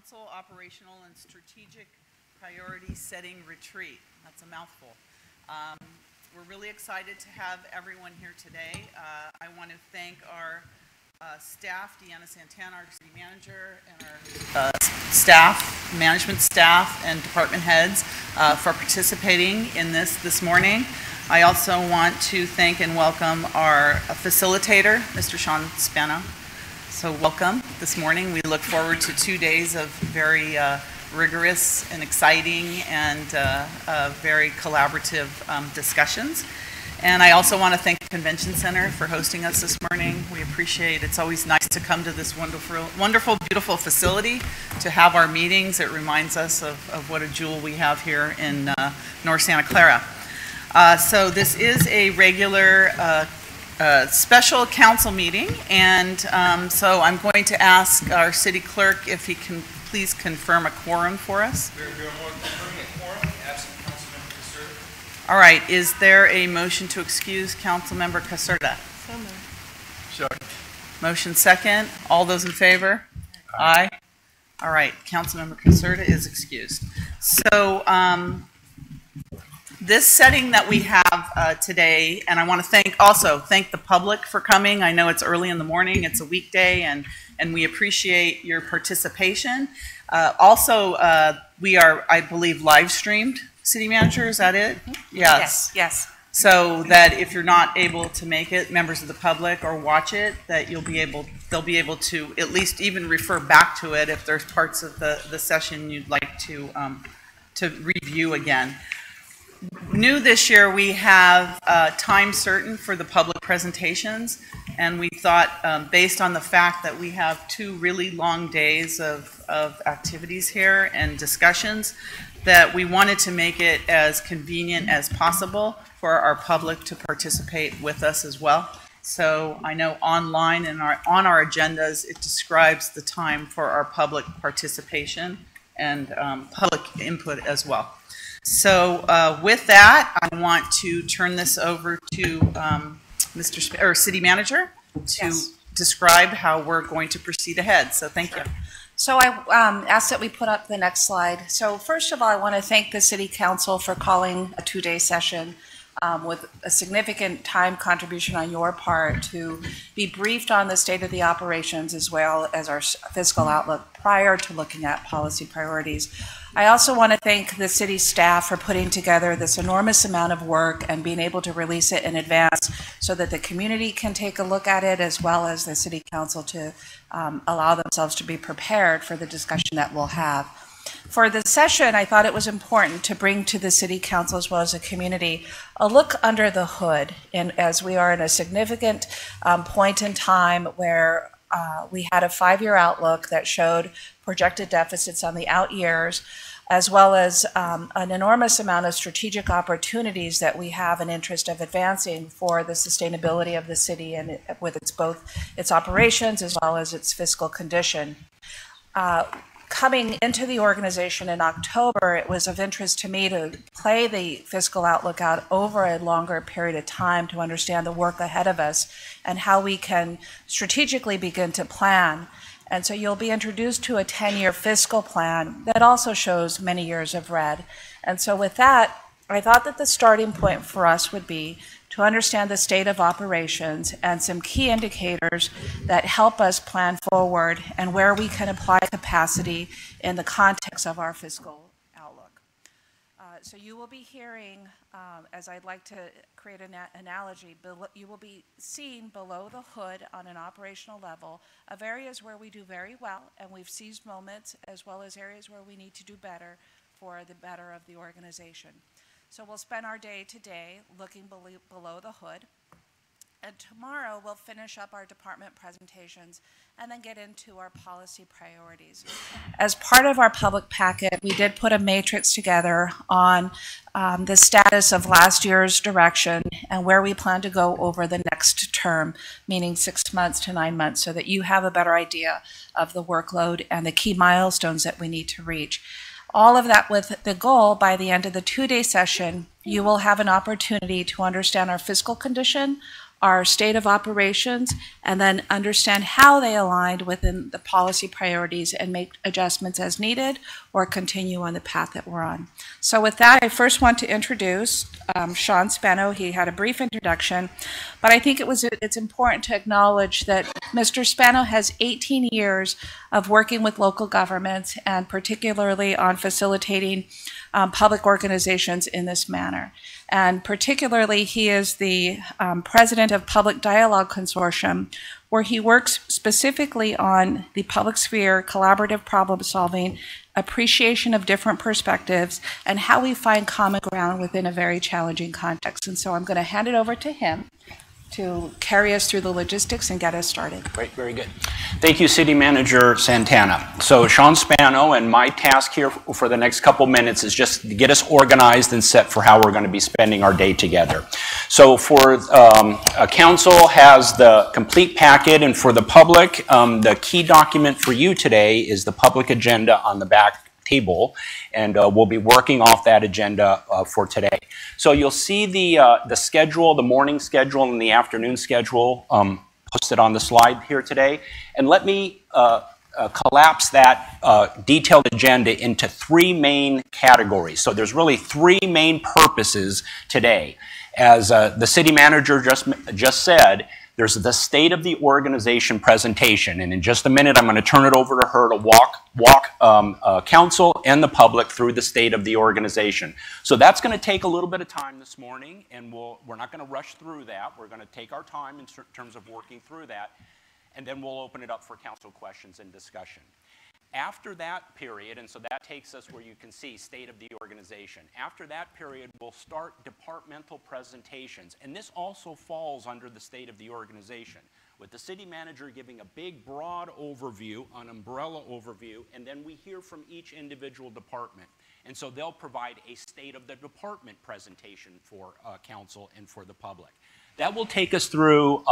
Council Operational and Strategic Priority Setting Retreat. That's a mouthful. We're really excited to have everyone here today. I want to thank our staff, Deanna Santana, our city manager, and our staff, management staff, and department heads for participating in this morning. I also want to thank and welcome our facilitator, Mr. Sean Spano. So welcome this morning. We look forward to 2 days of very rigorous and exciting and very collaborative discussions. And I also want to thank the Convention Center for hosting us this morning. We appreciate it. It's always nice to come to this wonderful, beautiful facility to have our meetings. It reminds us of what a jewel we have here in North Santa Clara. So this is a regular special council meeting, and so I'm going to ask our city clerk if he can please confirm a quorum for us. Confirming a quorum, absent Councilmember Caserta. All right, is there a motion to excuse Councilmember Caserta? So moved. Second. Motion second. All those in favor? Aye. All right, Councilmember Caserta is excused. So this setting that we have today, and I want to thank the public for coming. I know it's early in the morning, it's a weekday, and we appreciate your participation. We are, I believe, live streamed. City Manager, is that it? Mm-hmm. Yes. Yes. So that if you're not able to make it, members of the public, or watch it, that they'll be able to at least even refer back to it if there's parts of the session you'd like to review again. New this year, we have time certain for the public presentations, and we thought, based on the fact that we have 2 really long days of activities here and discussions, that we wanted to make it as convenient as possible for our public to participate with us as well. So I know online and on our agendas, it describes the time for our public participation and public input as well. So with that, I want to turn this over to City Manager to describe how we're going to proceed ahead. So thank you. So I ask that we put up the next slide. So first of all, I want to thank the City Council for calling a 2-day session with a significant time contribution on your part to be briefed on the state of the operations as well as our fiscal outlook prior to looking at policy priorities. I also want to thank the city staff for putting together this enormous amount of work and being able to release it in advance so that the community can take a look at it as well as the City Council to allow themselves to be prepared for the discussion that we'll have. For the session, I thought it was important to bring to the City Council as well as the community a look under the hood, and as we are in a significant point in time where we had a 5-year outlook that showed projected deficits on the out years, as well as an enormous amount of strategic opportunities that we have an interest of advancing for the sustainability of the city and with both its operations as well as its fiscal condition. Coming into the organization in October, it was of interest to me to play the fiscal outlook out over a longer period of time to understand the work ahead of us and how we can strategically begin to plan. And so you'll be introduced to a 10-year fiscal plan that also shows many years of red. And so with that, I thought that the starting point for us would be to understand the state of operations and some key indicators that help us plan forward and where we can apply capacity in the context of our fiscal outlook. So you will be hearing, as I'd like to create an analogy, you will be seeing below the hood on an operational level of areas where we do very well and we've seized moments, as well as areas where we need to do better for the better of the organization. So we'll spend our day today looking below the hood, and tomorrow we'll finish up our department presentations and then get into our policy priorities. As part of our public packet, we did put a matrix together on the status of last year's direction and where we plan to go over the next term, meaning 6 months to 9 months, so that you have a better idea of the workload and the key milestones that we need to reach. All of that with the goal, by the end of the 2-day session, you will have an opportunity to understand our fiscal condition, our state of operations, and then understand how they aligned within the policy priorities and make adjustments as needed or continue on the path that we're on. So with that, I first want to introduce Sean Spano. He had a brief introduction, but I think it's important to acknowledge that Mr. Spano has 18 years of working with local governments and particularly on facilitating public organizations in this manner. And particularly, he is the president of Public Dialogue Consortium, where he works specifically on the public sphere, collaborative problem solving, appreciation of different perspectives, and how we find common ground within a very challenging context. And so I'm going to hand it over to him to carry us through the logistics and get us started. Great, very good. Thank you, City Manager Santana. So Sean Spano, and my task here for the next couple minutes is just to get us organized and set for how we're going to be spending our day together. So for Council has the complete packet, and for the public, the key document for you today is the public agenda on the back table, and we'll be working off that agenda for today. So you'll see the schedule, the morning schedule and the afternoon schedule posted on the slide here today. And let me collapse that detailed agenda into three main categories. So there's really three main purposes today. As the city manager just said, there's the state of the organization presentation, and in just a minute I'm going to turn it over to her to walk council and the public through the state of the organization. So that's going to take a little bit of time this morning, and we're not going to rush through that. We're going to take our time in terms of working through that, and then we'll open it up for council questions and discussion. After that period, and so that takes us where you can see state of the organization. After that period, we'll start departmental presentations, and this also falls under the state of the organization, with the city manager giving a big, broad overview, an umbrella overview, and then we hear from each individual department. And so they'll provide a state of the department presentation for council and for the public. That will take us through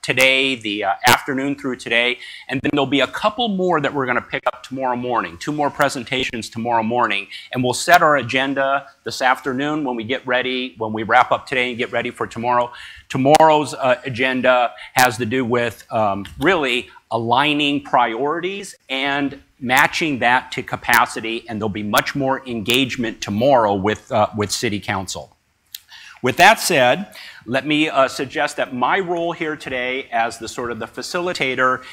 today, the afternoon through today, and then there'll be a couple more that we're going to pick up tomorrow morning, 2 more presentations tomorrow morning, and we'll set our agenda this afternoon when we get ready, when we wrap up today and get ready for tomorrow. Tomorrow's agenda has to do with really aligning priorities and matching that to capacity, and there'll be much more engagement tomorrow with City Council. With that said, let me suggest that my role here today as the sort of the facilitator,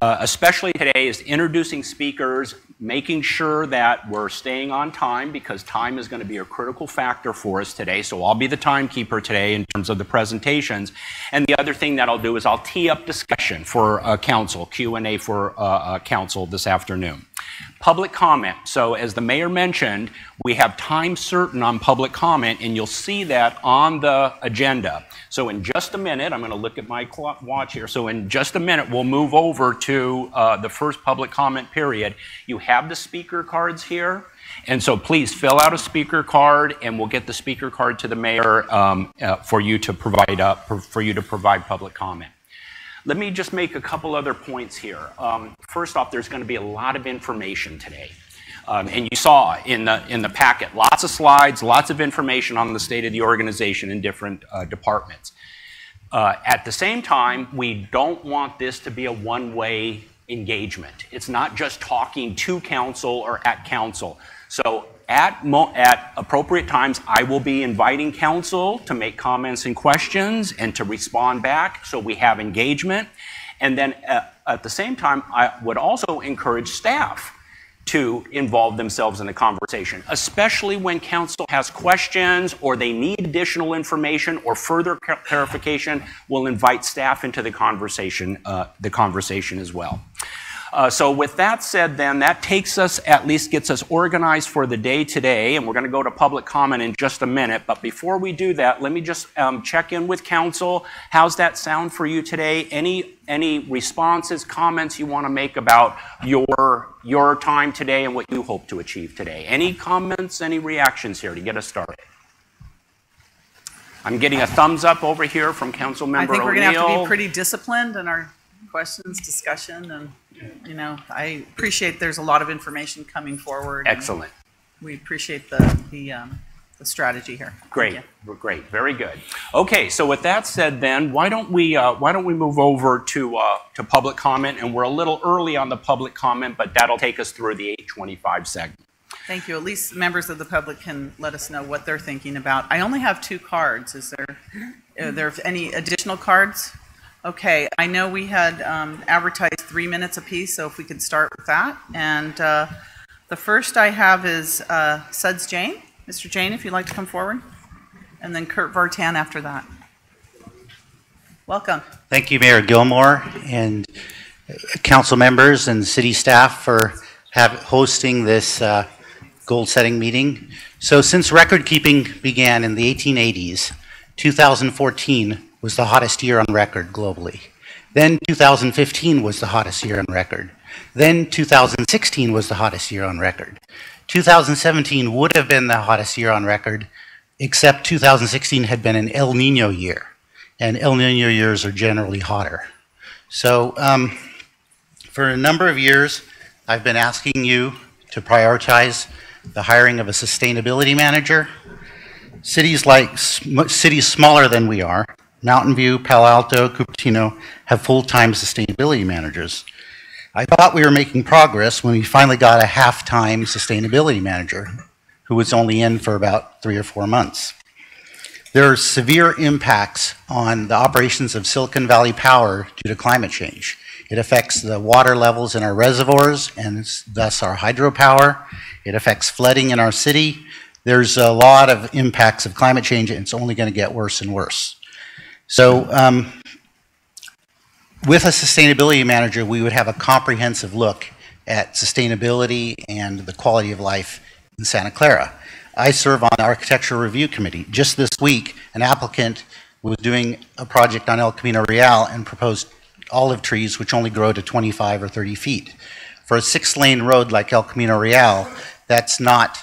especially today, is introducing speakers, making sure that we're staying on time, because time is going to be a critical factor for us today. So I'll be the timekeeper today in terms of the presentations. And the other thing that I'll do is I'll tee up discussion for council, Q&A for council this afternoon. Public comment. So as the mayor mentioned, we have time certain on public comment, and you'll see that on the agenda. So in just a minute, I'm going to look at my watch here. So in just a minute, we'll move over to the first public comment period. You have the speaker cards here. And so please fill out a speaker card, and we'll get the speaker card to the mayor for you to provide public comment. Let me just make a couple other points here. First off, there's going to be a lot of information today. And you saw in the packet, lots of slides, lots of information on the state of the organization in different departments. At the same time, we don't want this to be a one-way engagement. It's not just talking to council or at council. So at appropriate times, I will be inviting council to make comments and questions and to respond back so we have engagement. And then at the same time, I would also encourage staff to involve themselves in the conversation, especially when council has questions or they need additional information or further clarification. We'll invite staff into the conversation as well. So with that said, then, that takes us, at least gets us organized for the day today, and we're going to go to public comment in just a minute. But before we do that, let me just check in with council. How's that sound for you today? Any responses, comments you want to make about your time today and what you hope to achieve today? Any comments, any reactions here to get us started? I'm getting a thumbs up over here from Council Member O'Neill. I think we're going to have to be pretty disciplined in our questions, discussion, and I appreciate there's a lot of information coming forward. Excellent. We appreciate the the strategy here. Great, great, very good. Okay, so with that said, then why don't we move over to public comment? And we're a little early on the public comment, but that'll take us through the 8:25 segment. Thank you. At least members of the public can let us know what they're thinking about. I only have 2 cards. Are there any additional cards? Okay, I know we had advertised 3 minutes apiece, so if we could start with that. And the first I have is Suds Jane. Mr. Jane, if you'd like to come forward. And then Kurt Vartan after that. Welcome. Thank you, Mayor Gilmore and council members and city staff for hosting this goal-setting meeting. So since record keeping began in the 1880s, 2014 was the hottest year on record globally. Then 2015 was the hottest year on record. Then 2016 was the hottest year on record. 2017 would have been the hottest year on record, except 2016 had been an El Nino year, and El Nino years are generally hotter. So for a number of years, I've been asking you to prioritize the hiring of a sustainability manager. Cities smaller than we are, Mountain View, Palo Alto, Cupertino, have full-time sustainability managers. I thought we were making progress when we finally got a half-time sustainability manager who was only in for about 3 or 4 months. There are severe impacts on the operations of Silicon Valley Power due to climate change. It affects the water levels in our reservoirs and thus our hydropower. It affects flooding in our city. There's a lot of impacts of climate change, and it's only going to get worse and worse. So with a sustainability manager, we would have a comprehensive look at sustainability and the quality of life in Santa Clara. I serve on the Architectural Review Committee. Just this week, an applicant was doing a project on El Camino Real and proposed olive trees which only grow to 25 or 30 feet. For a 6-lane road like El Camino Real, that's not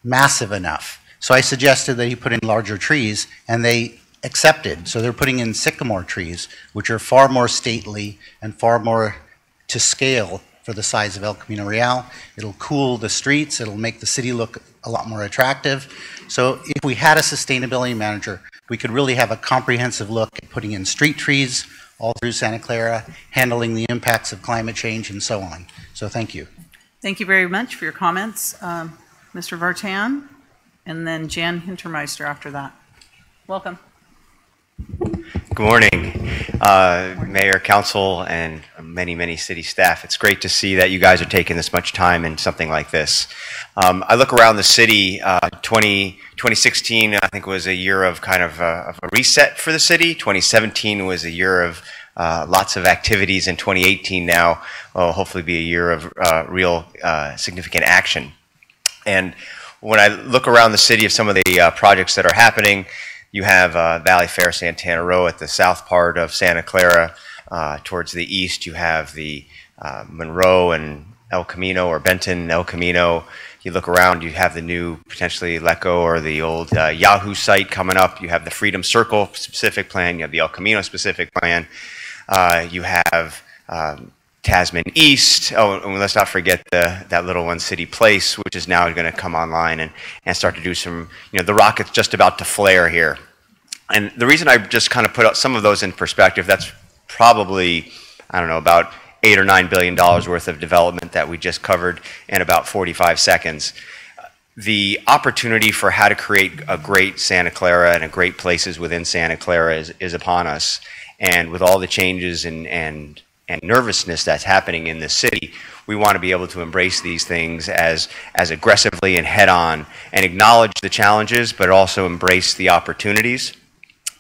massive enough. So I suggested that he put in larger trees, and they accepted. So they're putting in sycamore trees, which are far more stately and far more to scale for the size of El Camino Real. It'll cool the streets. It'll make the city look a lot more attractive. So if we had a sustainability manager, we could really have a comprehensive look at putting in street trees all through Santa Clara, handling the impacts of climate change, and so on. So thank you. Thank you very much for your comments, Mr. Vartan, and then Jan Hintermeister after that. Welcome. Good morning, Mayor, Council, and many city staff. It's great to see that you guys are taking this much time in something like this. I look around the city, 2016 I think was a year of kind of a reset for the city. 2017 was a year of lots of activities, and 2018 now will hopefully be a year of real significant action. And when I look around the city of some of the projects that are happening, you have Valley Fair Santana Row at the south part of Santa Clara. Towards the east, you have the Monroe and El Camino, or Benton El Camino. You look around, you have the new potentially LECO or the old Yahoo site coming up. You have the Freedom Circle specific plan. You have the El Camino specific plan. You have Tasman East. Oh, and let's not forget that little one, City Place, which is now going to come online and start to do some, the rocket's just about to flare here. And the reason I just kind of put out some of those in perspective, that's probably, I don't know, about $8 or $9 billion worth of development that we just covered in about 45 seconds. The opportunity for how to create a great Santa Clara and a great places within Santa Clara is upon us. And with all the changes and nervousness that's happening in the city, we want to be able to embrace these things as aggressively and head-on and acknowledge the challenges, but also embrace the opportunities.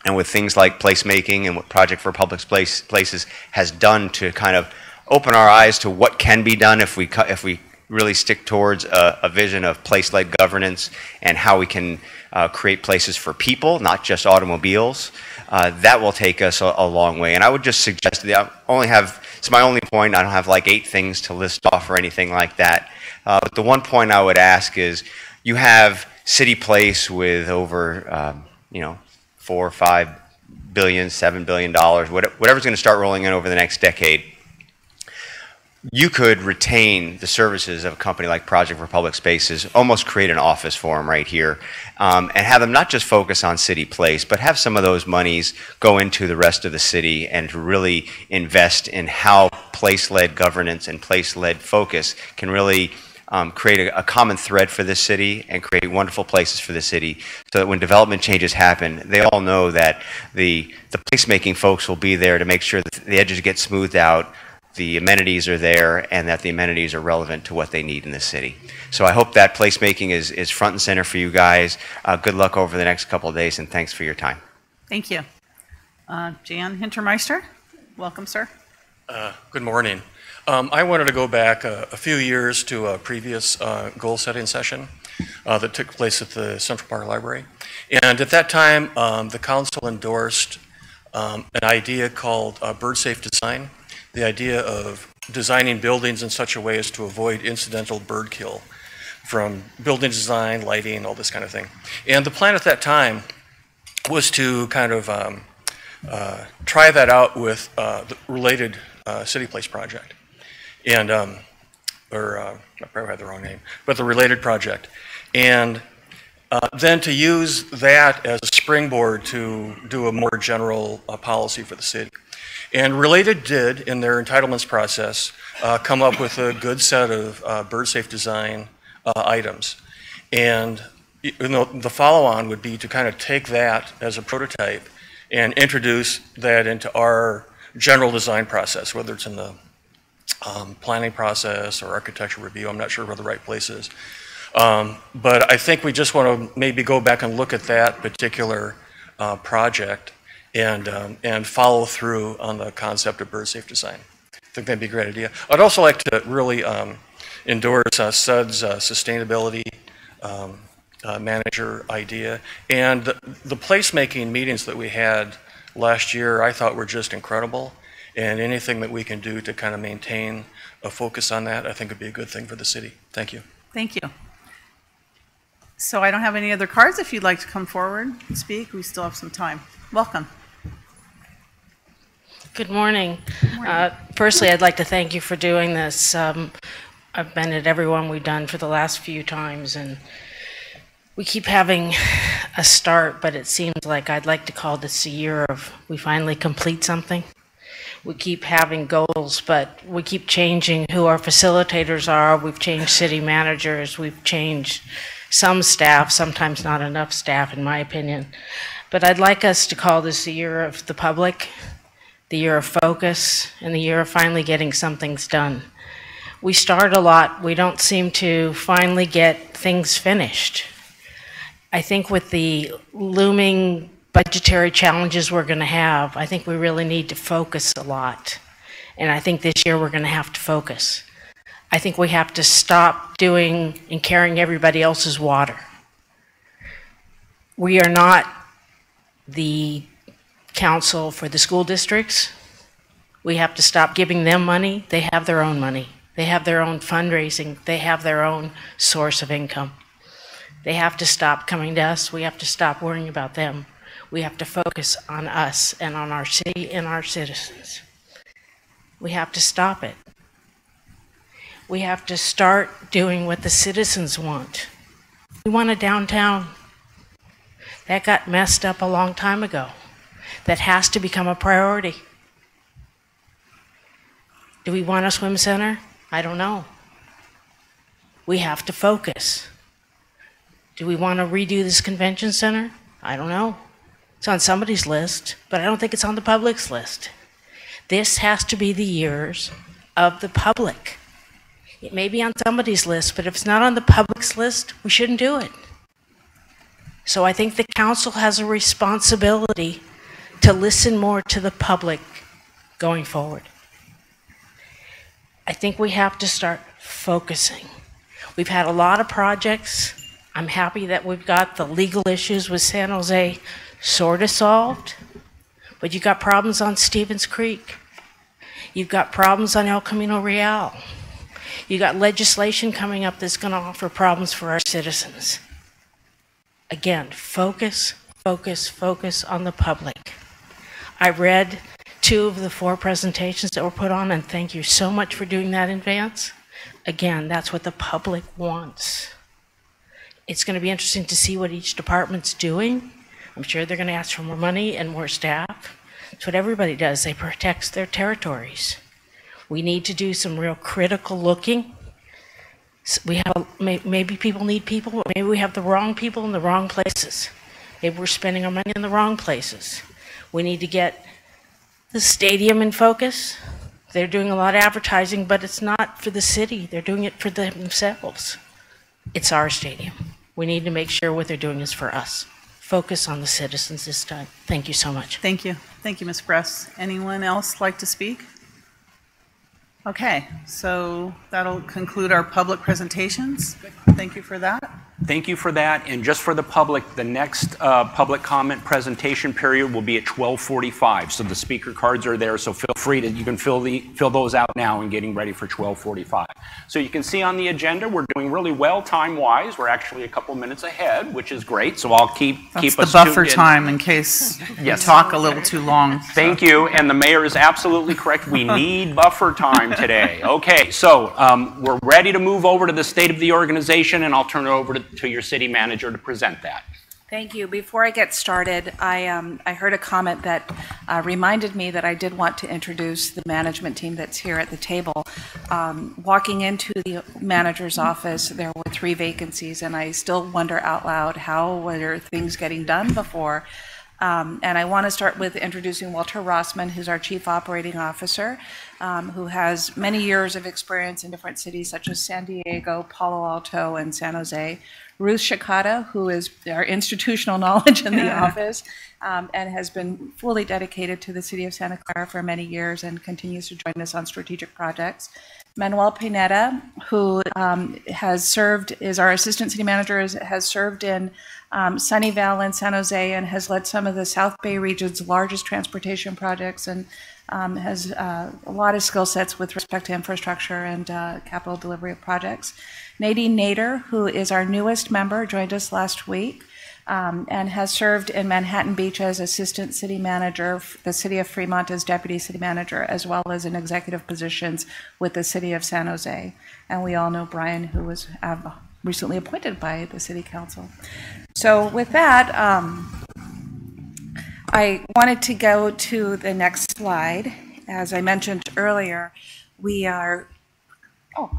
And with things like placemaking and what Project for Public Places has done to kind of open our eyes to what can be done if we really stick towards a vision of place-led governance and how we can create places for people, not just automobiles, that will take us a long way. And I would just suggest that it's my only point. I don't have like 8 things to list off or anything like that. But the one point I would ask is, you have City Place with over, 4 or 5 billion, $7 billion, whatever's going to start rolling in over the next decade. you could retain the services of a company like Project for Public Spaces, almost create an office for them right here, and have them not just focus on City Place, but have some of those monies go into the rest of the city and to really invest in how place-led governance and place-led focus can really create a common thread for this city and create wonderful places for the city, so that when development changes happen, they all know that the placemaking folks will be there to make sure that the edges get smoothed out, the amenities are there, and that the amenities are relevant to what they need in the city. So I hope that placemaking is front and center for you guys. Good luck over the next couple of days, and thanks for your time. Thank you. Jan Hintermeister, welcome, sir. Good morning. I wanted to go back a few years to a previous goal-setting session that took place at the Central Park Library. And at that time, the council endorsed an idea called bird-safe design, the idea of designing buildings in such a way as to avoid incidental bird kill from building design, lighting, all this kind of thing. And the plan at that time was to kind of try that out with the related City Place project. And, I probably had the wrong name, but the related project. And then to use that as a springboard to do a more general policy for the city. And Related did, in their entitlements process, come up with a good set of bird-safe design items. And the follow-on would be to kind of take that as a prototype and introduce that into our general design process, whether it's in the planning process or architecture review. I'm not sure where the right place is. But I think we just want to maybe go back and look at that particular project and follow through on the concept of bird-safe design. I think that'd be a great idea. I'd also like to really endorse SUD's sustainability manager idea. And the placemaking meetings that we had last year, I thought were just incredible. And anything that we can do to kind of maintain a focus on that, I think would be a good thing for the city. Thank you. Thank you. So I don't have any other cards. If you'd like to come forward and speak, we still have some time. Welcome. Good morning. Firstly, I'd like to thank you for doing this. I've been at every one we've done for the last few times, and we keep having a start, but it seems like I'd like to call this a year of we finally complete something. We keep having goals, but we keep changing who our facilitators are. We've changed city managers. We've changed some staff, sometimes not enough staff, in my opinion. But I'd like us to call this the year of the public, the year of focus, and the year of finally getting some things done. We start a lot. We don't seem to finally get things finished. I think with the looming budgetary challenges we're going to have, I think we really need to focus a lot. And I think this year we're going to have to focus. I think we have to stop doing and carrying everybody else's water. We are not the council for the school districts. We have to stop giving them money. They have their own money. They have their own fundraising. They have their own source of income. They have to stop coming to us. We have to stop worrying about them. We have to focus on us and on our city and our citizens. We have to stop it. We have to start doing what the citizens want. We want a downtown. That got messed up a long time ago. That has to become a priority. Do we want a swim center? I don't know. We have to focus. Do we want to redo this convention center? I don't know. It's on somebody's list, but I don't think it's on the public's list. This has to be the years of the public. It may be on somebody's list, but if it's not on the public's list, we shouldn't do it. So I think the council has a responsibility to listen more to the public going forward. I think we have to start focusing. We've had a lot of projects. I'm happy that we've got the legal issues with San Jose sort of solved, but you've got problems on Stevens Creek. You've got problems on El Camino Real. You've got legislation coming up that's going to offer problems for our citizens. Again, focus, focus, focus on the public. I read 2 of the 4 presentations that were put on, and thank you so much for doing that in advance. Again, that's what the public wants. It's going to be interesting to see what each department's doing. I'm sure they're going to ask for more money and more staff. That's what everybody does. They protect their territories. We need to do some real critical looking. We have, maybe people need people, maybe we have the wrong people in the wrong places. Maybe we're spending our money in the wrong places. We need to get the stadium in focus. They're doing a lot of advertising, but it's not for the city. They're doing it for themselves. It's our stadium. We need to make sure what they're doing is for us. Focus on the citizens this time. Thank you so much. Thank you. Thank you, Ms. Bress. Anyone else like to speak? Okay, so that'll conclude our public presentations. Thank you for that. Thank you for that. And just for the public, the next public comment presentation period will be at 12:45. So the speaker cards are there, so feel free to, you can fill those out now and getting ready for 12:45. So you can see on the agenda, we're doing really well time-wise. We're actually a couple minutes ahead, which is great. So I'll keep That's us the buffer tuned in. time in case Yes. you talk a little too long. Thank you, and the mayor is absolutely correct. We need buffer time today. Okay, so we're ready to move over to the state of the organization, and I'll turn it over to your city manager to present that. Thank you. Before I get started, I heard a comment that reminded me that I did want to introduce the management team that's here at the table. Walking into the manager's office, there were 3 vacancies, and I still wonder out loud, how were things getting done before? And I want to start with introducing Walter Rossman, who's our Chief Operating Officer, who has many years of experience in different cities such as San Diego, Palo Alto, and San Jose. Ruth Shikata, who is our institutional knowledge in the office and has been fully dedicated to the city of Santa Clara for many years and continues to join us on strategic projects. Manuel Pineda, who has served, is our assistant city manager, has served in Sunnyvale and San Jose and has led some of the South Bay region's largest transportation projects and has a lot of skill sets with respect to infrastructure and capital delivery of projects. Nadine Nader, who is our newest member, joined us last week and has served in Manhattan Beach as assistant city manager, the city of Fremont as deputy city manager, as well as in executive positions with the city of San Jose. And we all know Brian, who was recently appointed by the city council. So with that, I wanted to go to the next slide. As I mentioned earlier, we are,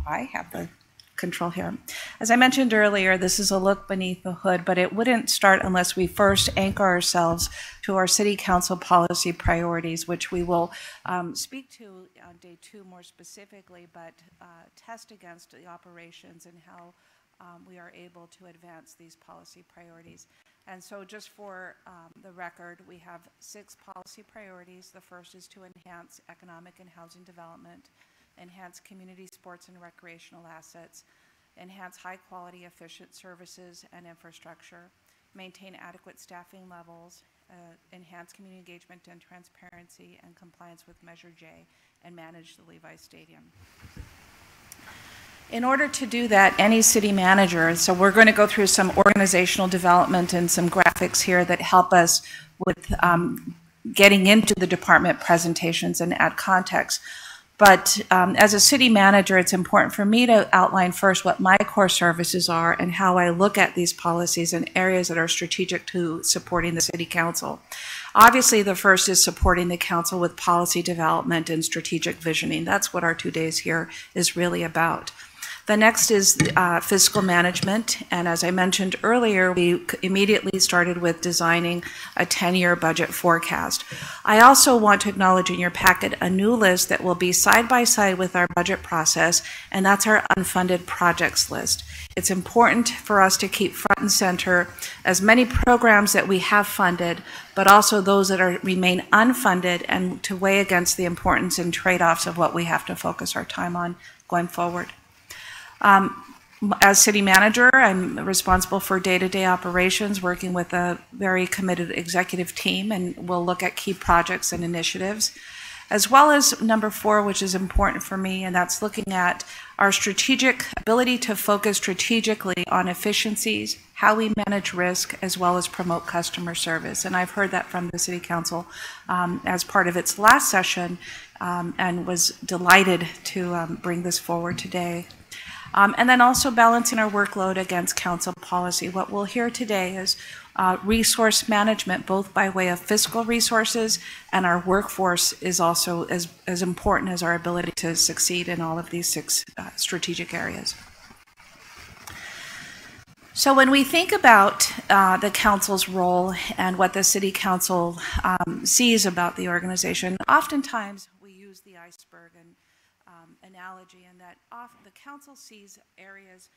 I have the control here. As I mentioned earlier, this is a look beneath the hood, but it wouldn't start unless we first anchor ourselves to our city council policy priorities, which we will speak to on day 2 more specifically, but test against the operations and how we are able to advance these policy priorities. And so just for the record, we have 6 policy priorities. The first is to enhance economic and housing development, enhance community sports and recreational assets, enhance high-quality, efficient services and infrastructure, maintain adequate staffing levels, enhance community engagement and transparency and compliance with Measure J, and manage the Levi Stadium. In order to do that, any city manager, so we're going to go through some organizational development and some graphics here that help us with getting into the department presentations and add context. But as a city manager, it's important for me to outline first what my core services are and how I look at these policies in areas that are strategic to supporting the city council. Obviously, the first is supporting the council with policy development and strategic visioning. That's what our 2 days here is really about. The next is fiscal management, and as I mentioned earlier, we immediately started with designing a 10-year budget forecast. I also want to acknowledge in your packet a new list that will be side by side with our budget process, and that's our unfunded projects list. It's important for us to keep front and center as many programs that we have funded, but also those that remain unfunded, and to weigh against the importance and trade-offs of what we have to focus our time on going forward. As city manager, I'm responsible for day-to-day operations, working with a very committed executive team, and we'll look at key projects and initiatives. as well as number 4, which is important for me, and that's looking at our strategic ability to focus strategically on efficiencies, how we manage risk, as well as promote customer service. And I've heard that from the City Council as part of its last session, and was delighted to bring this forward today. And then also balancing our workload against council policy. What we'll hear today is resource management, both by way of fiscal resources, and our workforce is also as important as our ability to succeed in all of these 6 strategic areas. So when we think about the council's role and what the City Council sees about the organization, oftentimes we use the iceberg and analogy, and that often the council sees areas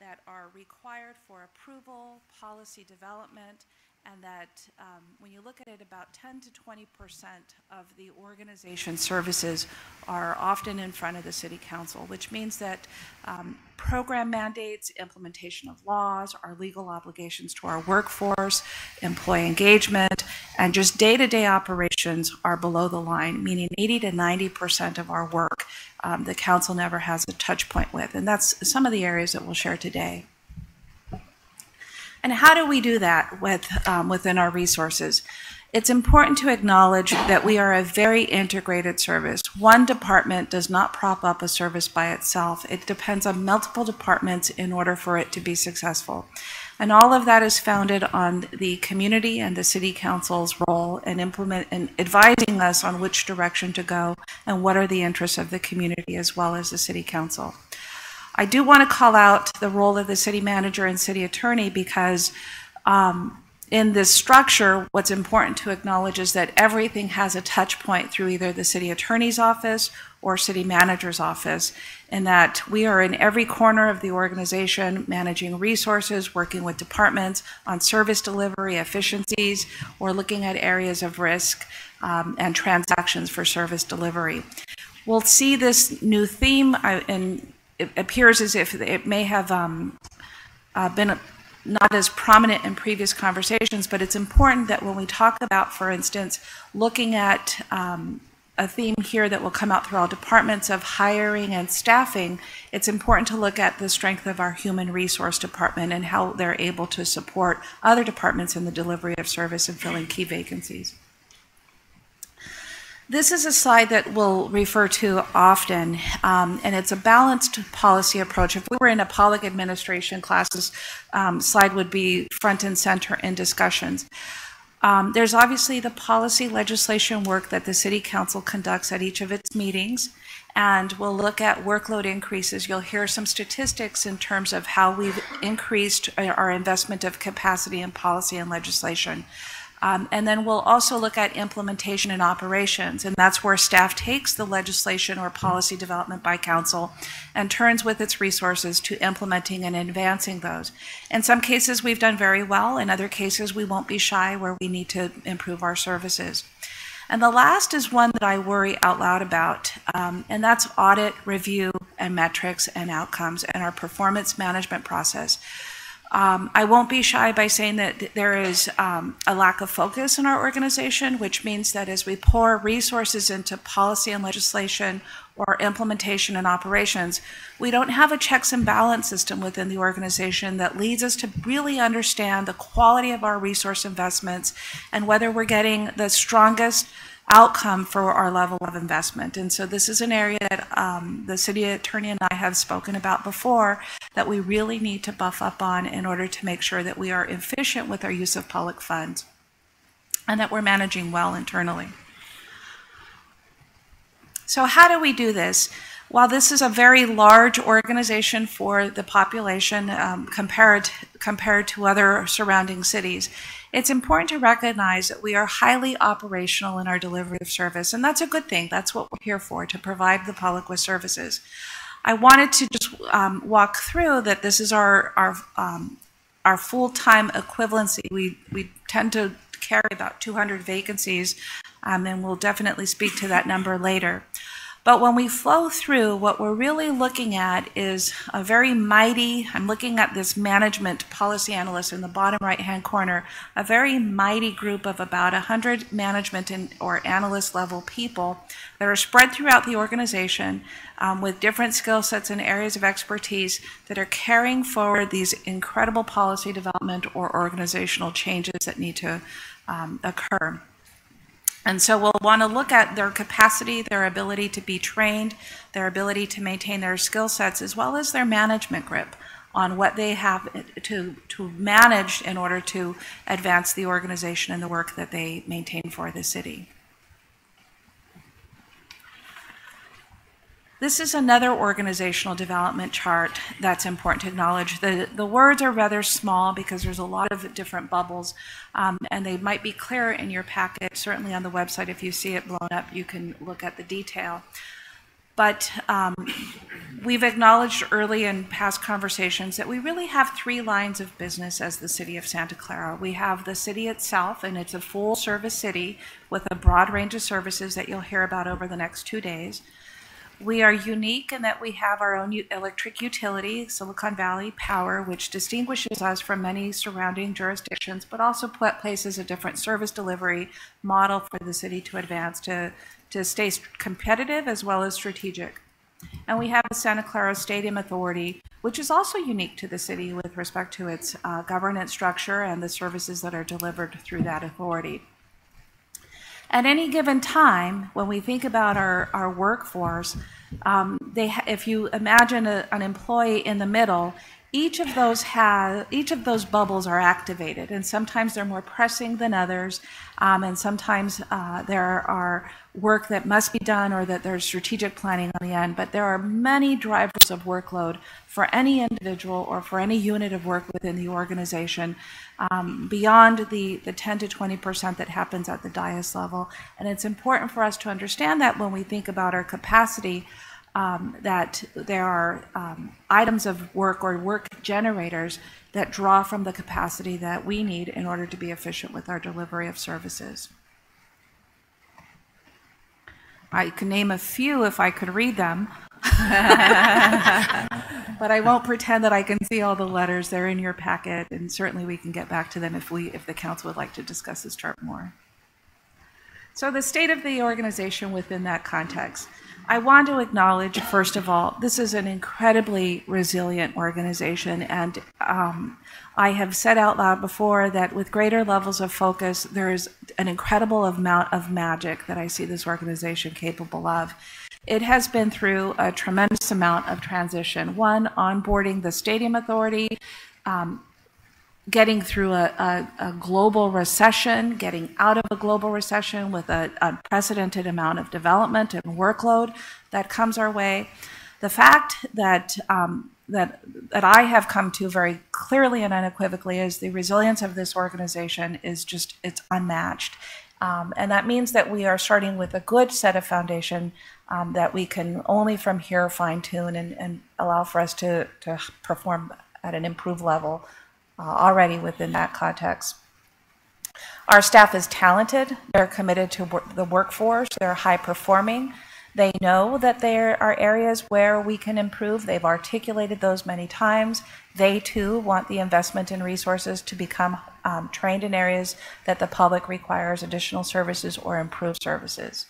that are required for approval, policy development, and that when you look at it, about 10 to 20% of the organization services are often in front of the City Council, which means that program mandates, implementation of laws, our legal obligations to our workforce, employee engagement, and just day-to-day operations are below the line, meaning 80 to 90% of our work the council never has a touch point with. And that's some of the areas that we'll share today. And how do we do that within our resources? It's important to acknowledge that we are a very integrated service. One department does not prop up a service by itself. It depends on multiple departments in order for it to be successful. And all of that is founded on the community and the City Council's role in advising us on which direction to go and what are the interests of the community as well as the City Council. I do want to call out the role of the city manager and city attorney because in this structure, what's important to acknowledge is that everything has a touch point through either the city attorney's office or city manager's office, in that we are in every corner of the organization managing resources, working with departments on service delivery, efficiencies, or looking at areas of risk and transactions for service delivery. We'll see this new theme, and it appears as if it may have been not as prominent in previous conversations, but it's important that when we talk about, for instance, looking at a theme here that will come out through all departments of hiring and staffing, it's important to look at the strength of our human resource department and how they're able to support other departments in the delivery of service and filling key vacancies. This is a slide that we'll refer to often, and it's a balanced policy approach. If we were in a public administration class, this slide would be front and center in discussions. There's obviously the policy legislation work that the City Council conducts at each of its meetings, and we'll look at workload increases. You'll hear some statistics in terms of how we've increased our investment of capacity in policy and legislation. And then we'll also look at implementation and operations, and that's where staff takes the legislation or policy development by council and turns with its resources to implementing and advancing those. In some cases, we've done very well. In other cases, we won't be shy where we need to improve our services. And the last is one that I worry out loud about, and that's audit, review, and metrics and outcomes and our performance management process. I won't be shy by saying that there is a lack of focus in our organization, which means that as we pour resources into policy and legislation or implementation and operations, we don't have a checks and balance system within the organization that leads us to really understand the quality of our resource investments and whether we're getting the strongest outcome for our level of investment. And so this is an area that the city attorney and I have spoken about before that we really need to buff up on in order to make sure that we are efficient with our use of public funds and that we're managing well internally. So how do we do this? While this is a very large organization for the population compared to other surrounding cities, it's important to recognize that we are highly operational in our delivery of service, and that's a good thing. That's what we're here for, to provide the public with services. I wanted to just walk through that this is our full-time equivalency. We tend to carry about 200 vacancies, and we'll definitely speak to that number later. But when we flow through, what we're really looking at is a very mighty, I'm looking at this management policy analyst in the bottom right-hand corner, a very mighty group of about 100 management or analyst level people that are spread throughout the organization with different skill sets and areas of expertise that are carrying forward these incredible policy development or organizational changes that need to occur. And so we'll want to look at their capacity, their ability to be trained, their ability to maintain their skill sets, as well as their management grip on what they have to manage in order to advance the organization and the work that they maintain for the city. This is another organizational development chart that's important to acknowledge. The words are rather small because there's a lot of different bubbles, and they might be clearer in your packet. Certainly on the website, if you see it blown up, you can look at the detail. But we've acknowledged early in past conversations that we really have three lines of business as the City of Santa Clara. We have the city itself, and it's a full-service city with a broad range of services that you'll hear about over the next 2 days. We are unique in that we have our own electric utility, Silicon Valley Power, which distinguishes us from many surrounding jurisdictions, but also places a different service delivery model for the city to advance to stay competitive as well as strategic. And we have the Santa Clara Stadium Authority, which is also unique to the city with respect to its governance structure and the services that are delivered through that authority. At any given time, when we think about our workforce, if you imagine an employee in the middle, each of those bubbles are activated, and sometimes they're more pressing than others, and sometimes there are work that must be done or that there's strategic planning on the end. But there are many drivers of workload for any individual or for any unit of work within the organization, beyond the 10 to 20% that happens at the dais level. And it's important for us to understand that when we think about our capacity, that there are items of work or work generators that draw from the capacity that we need in order to be efficient with our delivery of services. I can name a few if I could read them, but I won't pretend that I can see all the letters. They're in your packet, and certainly we can get back to them if the council would like to discuss this chart more. So the state of the organization within that context. I want to acknowledge, first of all, this is an incredibly resilient organization, and I have said out loud before that with greater levels of focus, there is an incredible amount of magic that I see this organization capable of. It has been through a tremendous amount of transition. One, onboarding the Stadium Authority, getting through a global recession, getting out of a global recession with an unprecedented amount of development and workload that comes our way. The fact that that I have come to very clearly and unequivocally is the resilience of this organization is just, it's unmatched. And that means that we are starting with a good set of foundation that we can only from here fine tune and allow for us to perform at an improved level already within that context. Our staff is talented, they're committed to the workforce, they're high performing. They know that there are areas where we can improve. They've articulated those many times. They too want the investment in resources to become trained in areas that the public requires additional services or improved services.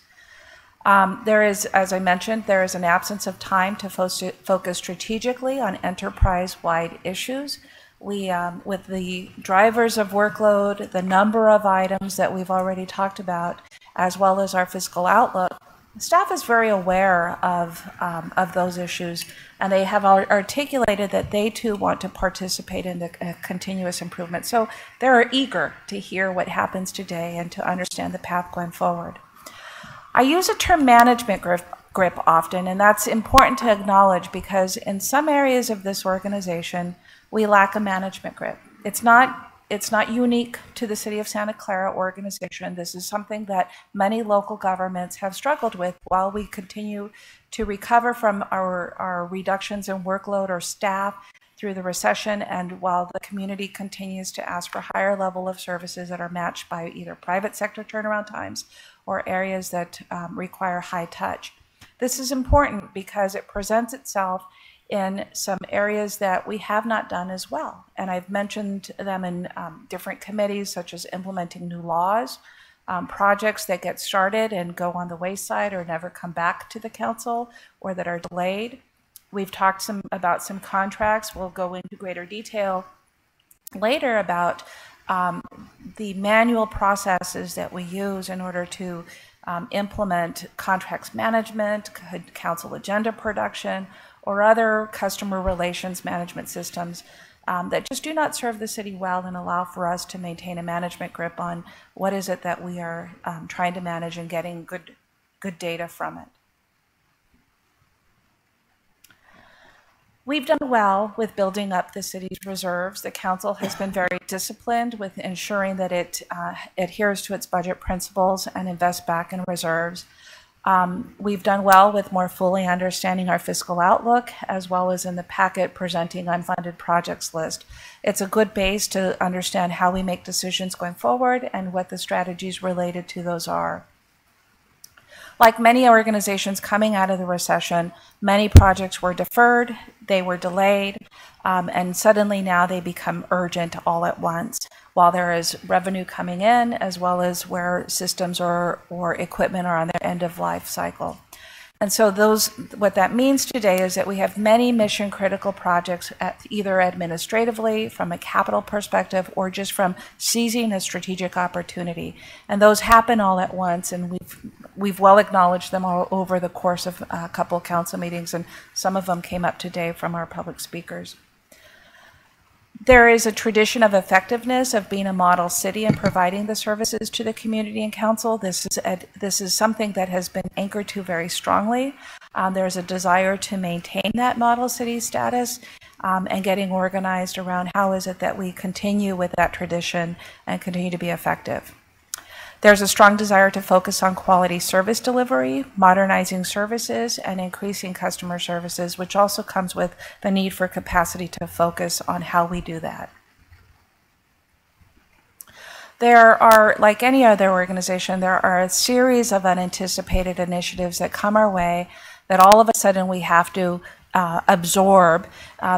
There is, as I mentioned, there is an absence of time to focus strategically on enterprise-wide issues. We, with the drivers of workload, the number of items that we've already talked about, as well as our fiscal outlook, staff is very aware of those issues, and they have articulated that they too want to participate in the continuous improvement. So they're eager to hear what happens today and to understand the path going forward. I use the term management grip often, and that's important to acknowledge because in some areas of this organization, we lack a management grip. It's not unique to the City of Santa Clara organization. This is something that many local governments have struggled with while we continue to recover from our reductions in workload or staff through the recession, and while the community continues to ask for higher level of services that are matched by either private sector turnaround times or areas that require high touch. This is important because it presents itself in some areas that we have not done as well. And I've mentioned them in different committees, such as implementing new laws, projects that get started and go on the wayside or never come back to the council or that are delayed. We've talked about some contracts. We'll go into greater detail later about the manual processes that we use in order to implement contracts management, council agenda production, or other customer relations management systems that just do not serve the city well and allow for us to maintain a management grip on what is it that we are trying to manage and getting good data from it. We've done well with building up the city's reserves. The council has been very disciplined with ensuring that it adheres to its budget principles and invests back in reserves. We've done well with more fully understanding our fiscal outlook, as well as in the packet presenting unfunded projects list. It's a good base to understand how we make decisions going forward and what the strategies related to those are. Like many organizations coming out of the recession, many projects were deferred, they were delayed, and suddenly now they become urgent all at once, while there is revenue coming in, as well as where systems or equipment are on their end of life cycle. And so what that means today is that we have many mission critical projects either administratively, from a capital perspective, or just from seizing a strategic opportunity. And those happen all at once, and we've well acknowledged them all over the course of a couple of council meetings, and some of them came up today from our public speakers. There is a tradition of effectiveness of being a model city and providing the services to the community and council. This is something that has been anchored to very strongly. There's a desire to maintain that model city status and getting organized around how is it that we continue with that tradition and continue to be effective. There's a strong desire to focus on quality service delivery, modernizing services, and increasing customer services, which also comes with the need for capacity to focus on how we do that. There are, like any other organization, there are a series of unanticipated initiatives that come our way that all of a sudden we have to absorb.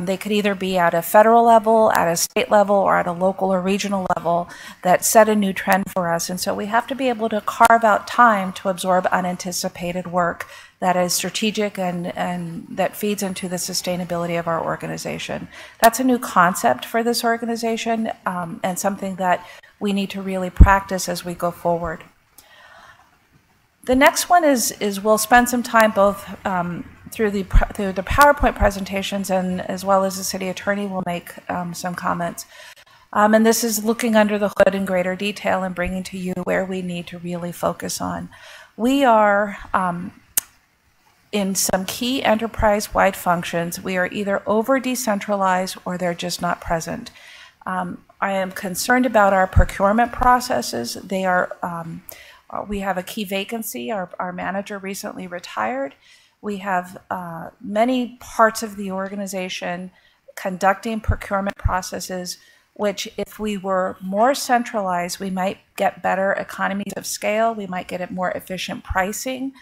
They could either be at a federal level, at a state level, or at a local or regional level that set a new trend for us. And so we have to be able to carve out time to absorb unanticipated work that is strategic and that feeds into the sustainability of our organization. That's a new concept for this organization and something that we need to really practice as we go forward. The next one is we'll spend some time both through the PowerPoint presentations and as well as the city attorney will make some comments. And this is looking under the hood in greater detail and bringing to you where we need to really focus on. We are in some key enterprise-wide functions, we are either over-decentralized or they're just not present. I am concerned about our procurement processes. They are we have a key vacancy. Our manager recently retired. We have many parts of the organization conducting procurement processes, which if we were more centralized, we might get better economies of scale. We might get more efficient pricing.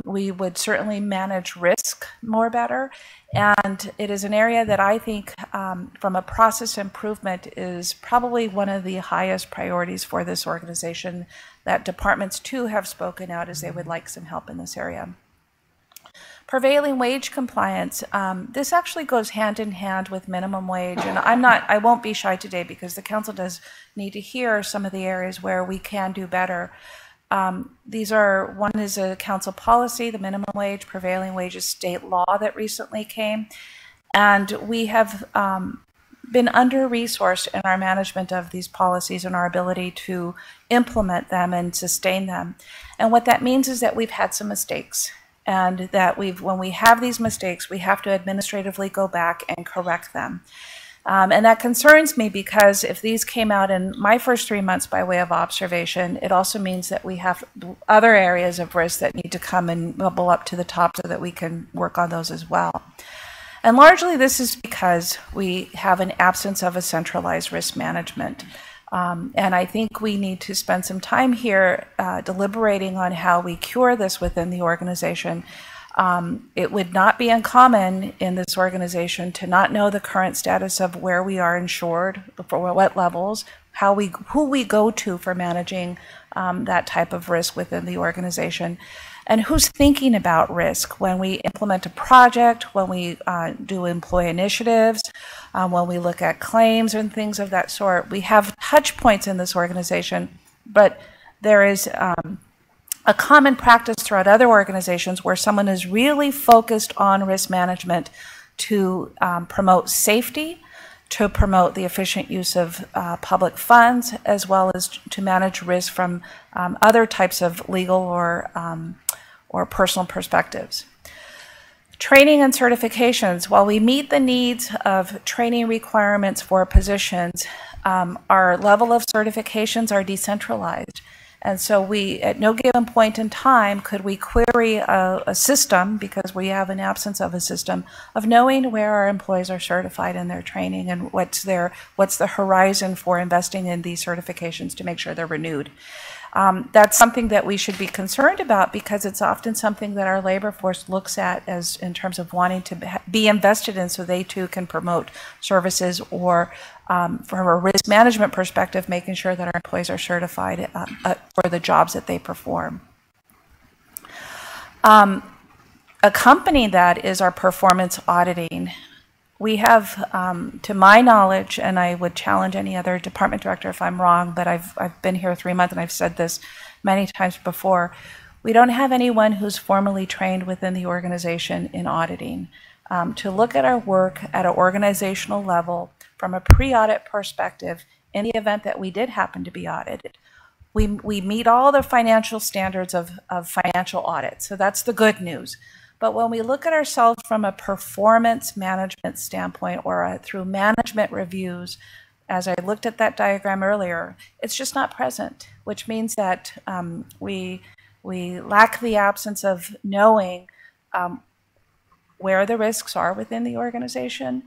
We would certainly manage risk more better. And it is an area that I think from a process improvement is probably one of the highest priorities for this organization that departments too have spoken out as they would like some help in this area. Prevailing wage compliance. This actually goes hand in hand with minimum wage, and I won't be shy today because the council does need to hear some of the areas where we can do better. One is a council policy, the minimum wage, prevailing wage is state law that recently came, and we have been under-resourced in our management of these policies and our ability to implement them and sustain them. And what that means is that we've had some mistakes, and that when we have these mistakes, we have to administratively go back and correct them. And that concerns me because if these came out in my first 3 months by way of observation, it also means that we have other areas of risk that need to come and bubble up to the top so that we can work on those as well. And largely this is because we have an absence of a centralized risk management. And I think we need to spend some time here deliberating on how we cure this within the organization. It would not be uncommon in this organization to not know the current status of where we are insured, for what levels, who we go to for managing that type of risk within the organization, and who's thinking about risk when we implement a project, when we do employee initiatives, when we look at claims and things of that sort. We have touch points in this organization, but there is a common practice throughout other organizations where someone is really focused on risk management to promote safety, to promote the efficient use of public funds, as well as to manage risk from other types of legal or personal perspectives. Training and certifications. While we meet the needs of training requirements for positions, our level of certifications are decentralized. And so we, at no given point in time, could we query a system, because we have an absence of a system, of knowing where our employees are certified in their training and what's the horizon for investing in these certifications to make sure they're renewed. That's something that we should be concerned about, because it's often something that our labor force looks at as in terms of wanting to be invested in so they too can promote services, or from a risk management perspective, making sure that our employees are certified for the jobs that they perform. Accompanying that is our performance auditing. We have, to my knowledge, and I would challenge any other department director if I'm wrong, but I've been here 3 months and I've said this many times before, we don't have anyone who's formally trained within the organization in auditing. To look at our work at an organizational level from a pre-audit perspective, in the event that we did happen to be audited, we meet all the financial standards of financial audit, so that's the good news. But when we look at ourselves from a performance management standpoint, or through management reviews, as I looked at that diagram earlier, it's just not present, which means that we lack the absence of knowing where the risks are within the organization,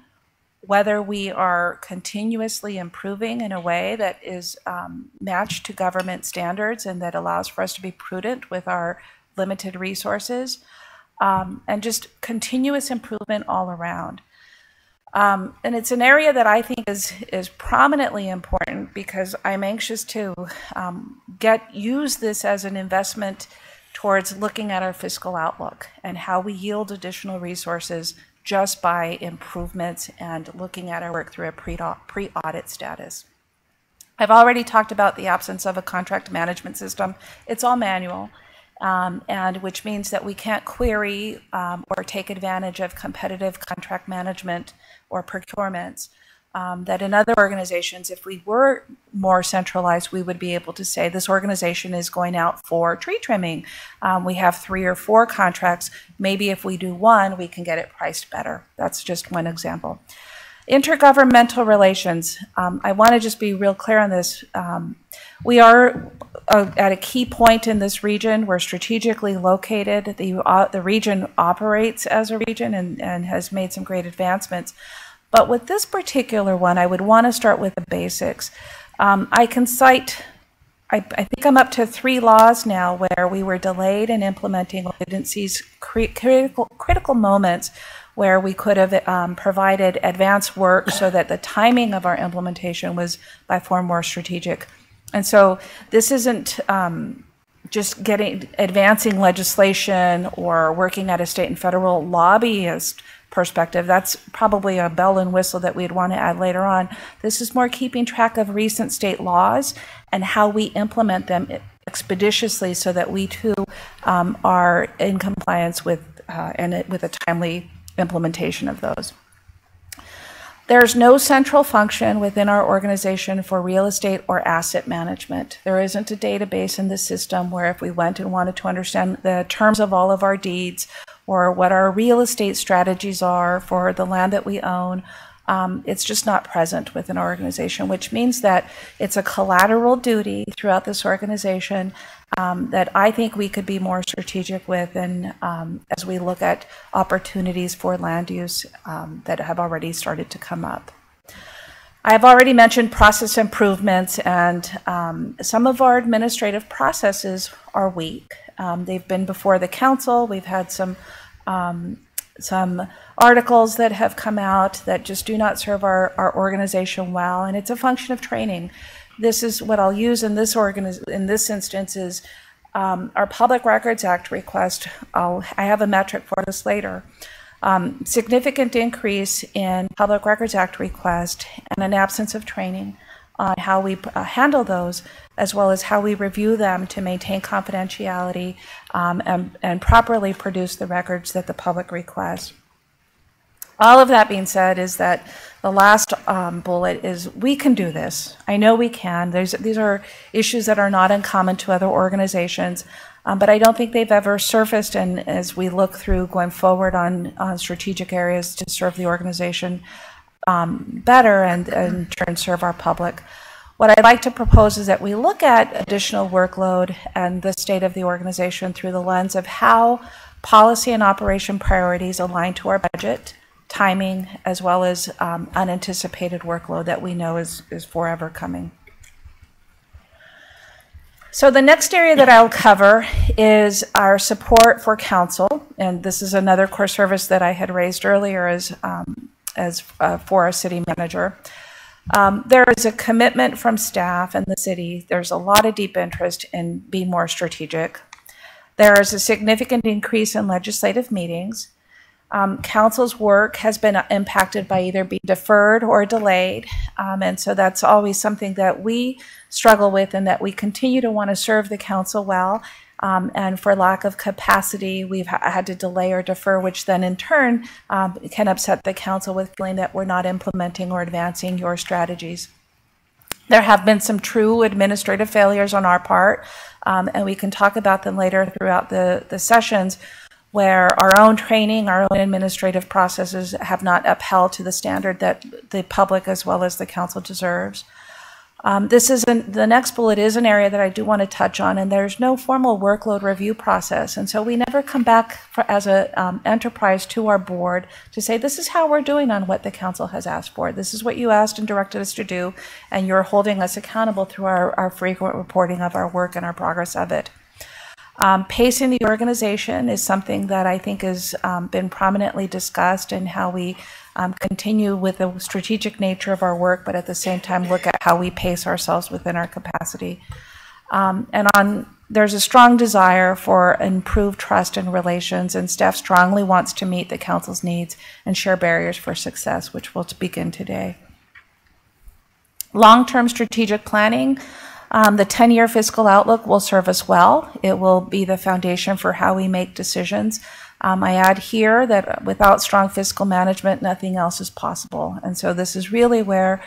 whether we are continuously improving in a way that is matched to government standards and that allows for us to be prudent with our limited resources. And just continuous improvement all around. And it's an area that I think is prominently important, because I'm anxious to use this as an investment towards looking at our fiscal outlook and how we yield additional resources just by improvements and looking at our work through a pre-audit status. I've already talked about the absence of a contract management system. It's all manual. And which means that we can't query or take advantage of competitive contract management or procurements. That in other organizations, if we were more centralized, we would be able to say this organization is going out for tree trimming. We have 3 or 4 contracts. Maybe if we do one, we can get it priced better. That's just one example. Intergovernmental relations. I want to just be real clear on this. We are at a key point in this region. We're strategically located. The region operates as a region and has made some great advancements. But with this particular one, I would want to start with the basics. I can cite, I think I'm up to 3 laws now where we were delayed in implementing agencies' critical moments where we could have provided advanced work so that the timing of our implementation was by far more strategic. And so this isn't just advancing legislation or working at a state and federal lobbyist perspective. That's probably a bell and whistle that we'd want to add later on. This is more keeping track of recent state laws and how we implement them expeditiously so that we too are in compliance with with a timely implementation of those. There's no central function within our organization for real estate or asset management. There isn't a database in the system where if we went and wanted to understand the terms of all of our deeds or what our real estate strategies are for the land that we own, it's just not present within our organization, which means that it's a collateral duty throughout this organization that I think we could be more strategic with, and as we look at opportunities for land use that have already started to come up. I've already mentioned process improvements, and some of our administrative processes are weak. They've been before the council. We've had some some articles that have come out that just do not serve our organization well, and it's a function of training. This is what I'll use in this instance is our Public Records Act request. I have a metric for this later. Significant increase in Public Records Act request and an absence of training on how we handle those, as well as how we review them to maintain confidentiality and properly produce the records that the public requests. All of that being said is that the last bullet is we can do this. I know we can. These are issues that are not uncommon to other organizations, but I don't think they've ever surfaced. And as we look through going forward on strategic areas to serve the organization better and in turn serve our public, what I'd like to propose is that we look at additional workload and the state of the organization through the lens of how policy and operation priorities align to our budget, timing, as well as unanticipated workload that we know is forever coming. So the next area that I'll cover is our support for council, and this is another core service that I had raised earlier as for our city manager. There is a commitment from staff and the city. There's a lot of deep interest in being more strategic. There is a significant increase in legislative meetings. Council's work has been impacted by either being deferred or delayed, and so that's always something that we struggle with, and that we continue to want to serve the council well, and for lack of capacity we've had to delay or defer, which then in turn can upset the council with feeling that we're not implementing or advancing your strategies. There have been some true administrative failures on our part, and we can talk about them later throughout the sessions, where our own training, our own administrative processes have not upheld to the standard that the public as well as the council deserves. The next bullet is an area that I do want to touch on, and there's no formal workload review process. And so we never come back as an enterprise to our board to say, this is how we're doing on what the council has asked for. This is what you asked and directed us to do, and you're holding us accountable through our frequent reporting of our work and our progress of it. Pacing the organization is something that I think has been prominently discussed, and how we continue with the strategic nature of our work, but at the same time look at how we pace ourselves within our capacity. There's a strong desire for improved trust and relations, and staff strongly wants to meet the council's needs and share barriers for success, which we'll begin today. Long-term strategic planning. The 10-year fiscal outlook will serve us well. It will be the foundation for how we make decisions. I add here that without strong fiscal management, nothing else is possible. And so this is really where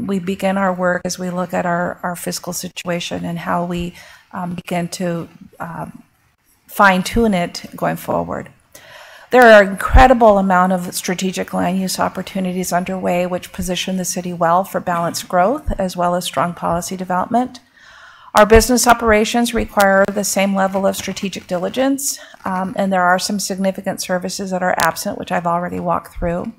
we begin our work as we look at our fiscal situation and how we begin to fine-tune it going forward. There are an incredible amount of strategic land use opportunities underway, which position the city well for balanced growth as well as strong policy development. Our business operations require the same level of strategic diligence, and there are some significant services that are absent, which I've already walked through.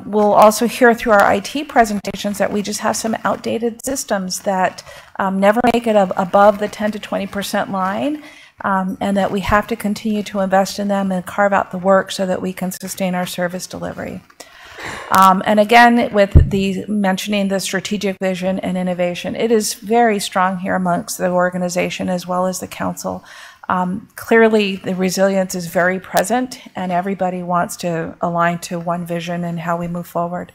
We'll also hear through our IT presentations that we just have some outdated systems that never make it above the 10 to 20% line. And that we have to continue to invest in them and carve out the work so that we can sustain our service delivery. And again, with mentioning the strategic vision and innovation, it is very strong here amongst the organization as well as the council. Clearly, the resilience is very present, and everybody wants to align to one vision and how we move forward.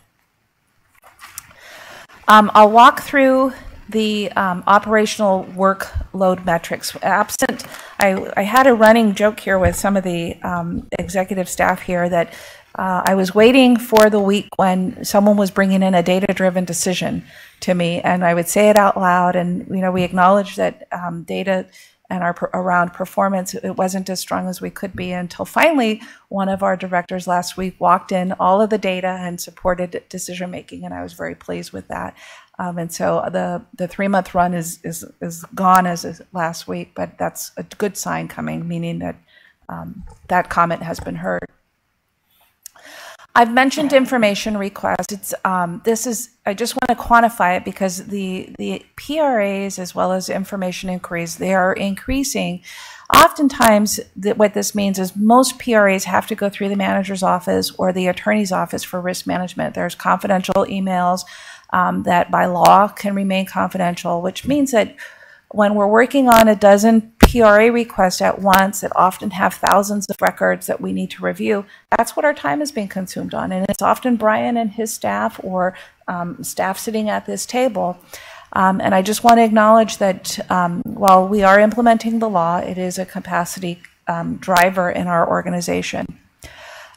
I'll walk through the operational workload metrics. I had a running joke here with some of the executive staff here that I was waiting for the week when someone was bringing in a data-driven decision to me, and I would say it out loud, and we acknowledge that data and around performance, it wasn't as strong as we could be, until finally one of our directors last week walked in all of the data and supported decision making, and I was very pleased with that. And so the 3-month run is gone as of last week, but that's a good sign coming, meaning that that comment has been heard. I've mentioned information requests. I just want to quantify it because the PRAs as well as information inquiries, they are increasing. Oftentimes, what this means is most PRAs have to go through the manager's office or the attorney's office for risk management. There's confidential emails that by law can remain confidential, which means that when we're working on a dozen PRA requests at once that often have thousands of records that we need to review, that's what our time is being consumed on. And it's often Brian and his staff or staff sitting at this table. And I just want to acknowledge that while we are implementing the law, it is a capacity driver in our organization.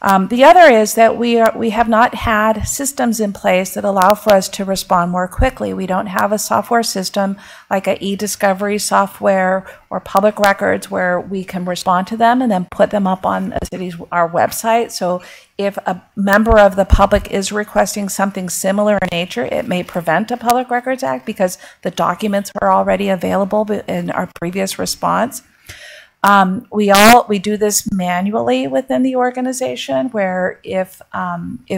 The other is that we have not had systems in place that allow for us to respond more quickly. We don't have a software system like a e-discovery software or public records where we can respond to them and then put them up on our website. So if a member of the public is requesting something similar in nature, it may prevent a Public Records Act because the documents are already available in our previous response. We do this manually within the organization, where if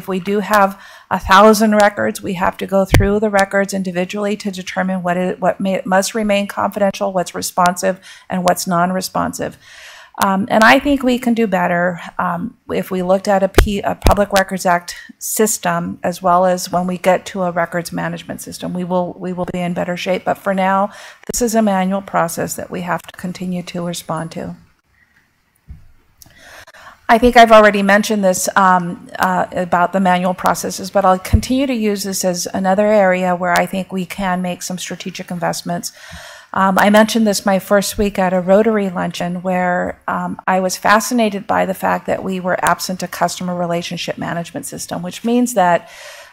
we do have 1,000 records, we have to go through the records individually to determine what must remain confidential, what's responsive, and what's non-responsive. And I think we can do better if we looked at a Public Records Act system, as well as when we get to a records management system. We will be in better shape. But for now, this is a manual process that we have to continue to respond to. I think I've already mentioned this about the manual processes, but I'll continue to use this as another area where I think we can make some strategic investments. I mentioned this my first week at a Rotary luncheon, where I was fascinated by the fact that we were absent a customer relationship management system, which means that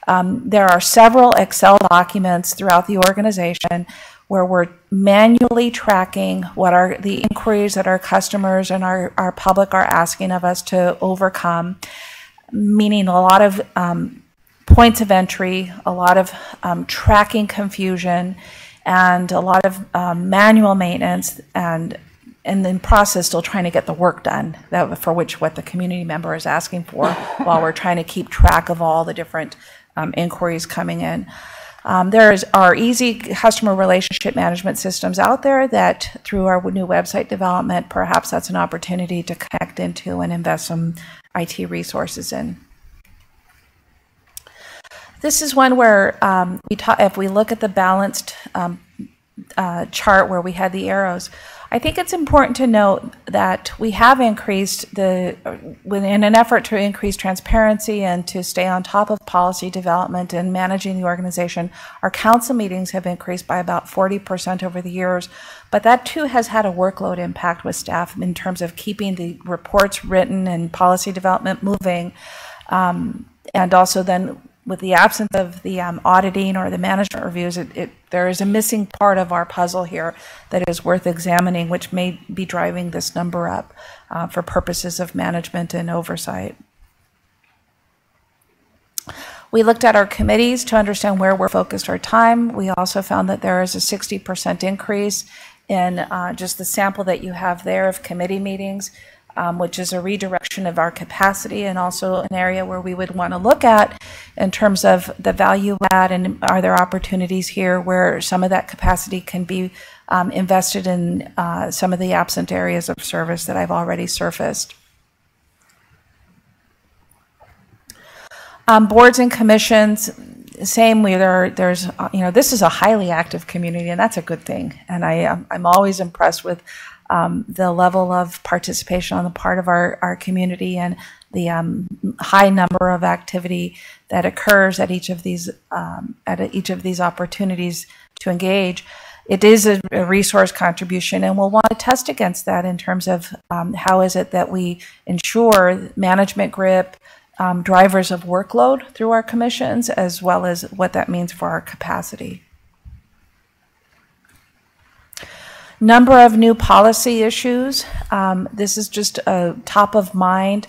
there are several Excel documents throughout the organization where we're manually tracking what are the inquiries that our customers and our public are asking of us to overcome, meaning a lot of points of entry, a lot of tracking confusion, and a lot of manual maintenance, and in the process still trying to get the work done for what the community member is asking for while we're trying to keep track of all the different inquiries coming in. There are easy customer relationship management systems out there that through our new website development, perhaps that's an opportunity to connect into and invest some IT resources in. This is one where if we look at the balanced chart where we had the arrows, I think it's important to note that we have increased in an effort to increase transparency and to stay on top of policy development and managing the organization. Our council meetings have increased by about 40% over the years, but that too has had a workload impact with staff in terms of keeping the reports written and policy development moving, and also then with the absence of the auditing or the management reviews, there is a missing part of our puzzle here that is worth examining, which may be driving this number up for purposes of management and oversight. We looked at our committees to understand where we're focused our time. We also found that there is a 60% increase in just the sample that you have there of committee meetings, which is a redirection of our capacity, and also an area where we would want to look at in terms of the value add, and are there opportunities here where some of that capacity can be invested in some of the absent areas of service that I've already surfaced. Boards and commissions, same. There's this is a highly active community, and that's a good thing. And I'm always impressed with the level of participation on the part of our community, and the high number of activity that occurs at each of these opportunities to engage. It is a resource contribution, and we'll want to test against that in terms of how is it that we ensure management grip, drivers of workload through our commissions, as well as what that means for our capacity. Number of new policy issues. This is just a top of mind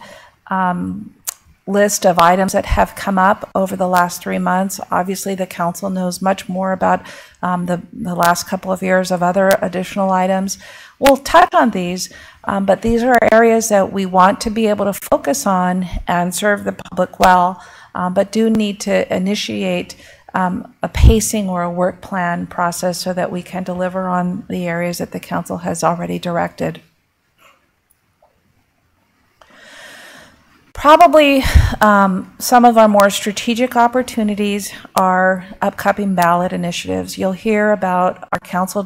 list of items that have come up over the last 3 months. Obviously, the council knows much more about the last couple of years of other additional items. We'll touch on these, but these are areas that we want to be able to focus on and serve the public well, but do need to initiate a pacing or a work plan process so that we can deliver on the areas that the council has already directed. Probably some of our more strategic opportunities are upcoming ballot initiatives. You'll hear about our council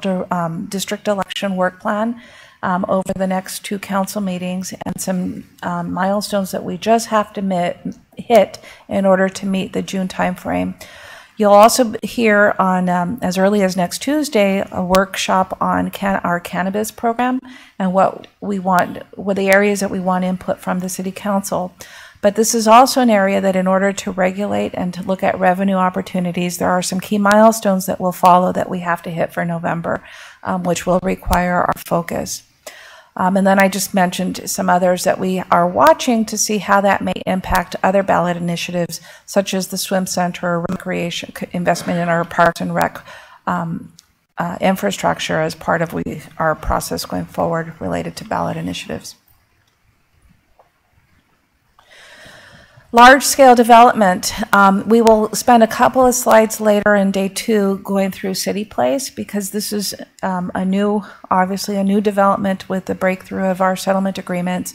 district election work plan over the next 2 council meetings and some milestones that we just have to hit in order to meet the June timeframe. You'll also hear on, as early as next Tuesday, a workshop on our cannabis program and what the areas that we want input from the City Council. But this is also an area that in order to regulate and to look at revenue opportunities, there are some key milestones that will follow that we have to hit for November, which will require our focus. And then I just mentioned some others that we are watching to see how that may impact other ballot initiatives, such as the swim center or recreation investment in our parks and rec infrastructure as part of our process going forward related to ballot initiatives. Large-scale development. We will spend a couple of slides later in day 2 going through City Place because this is obviously a new development with the breakthrough of our settlement agreements.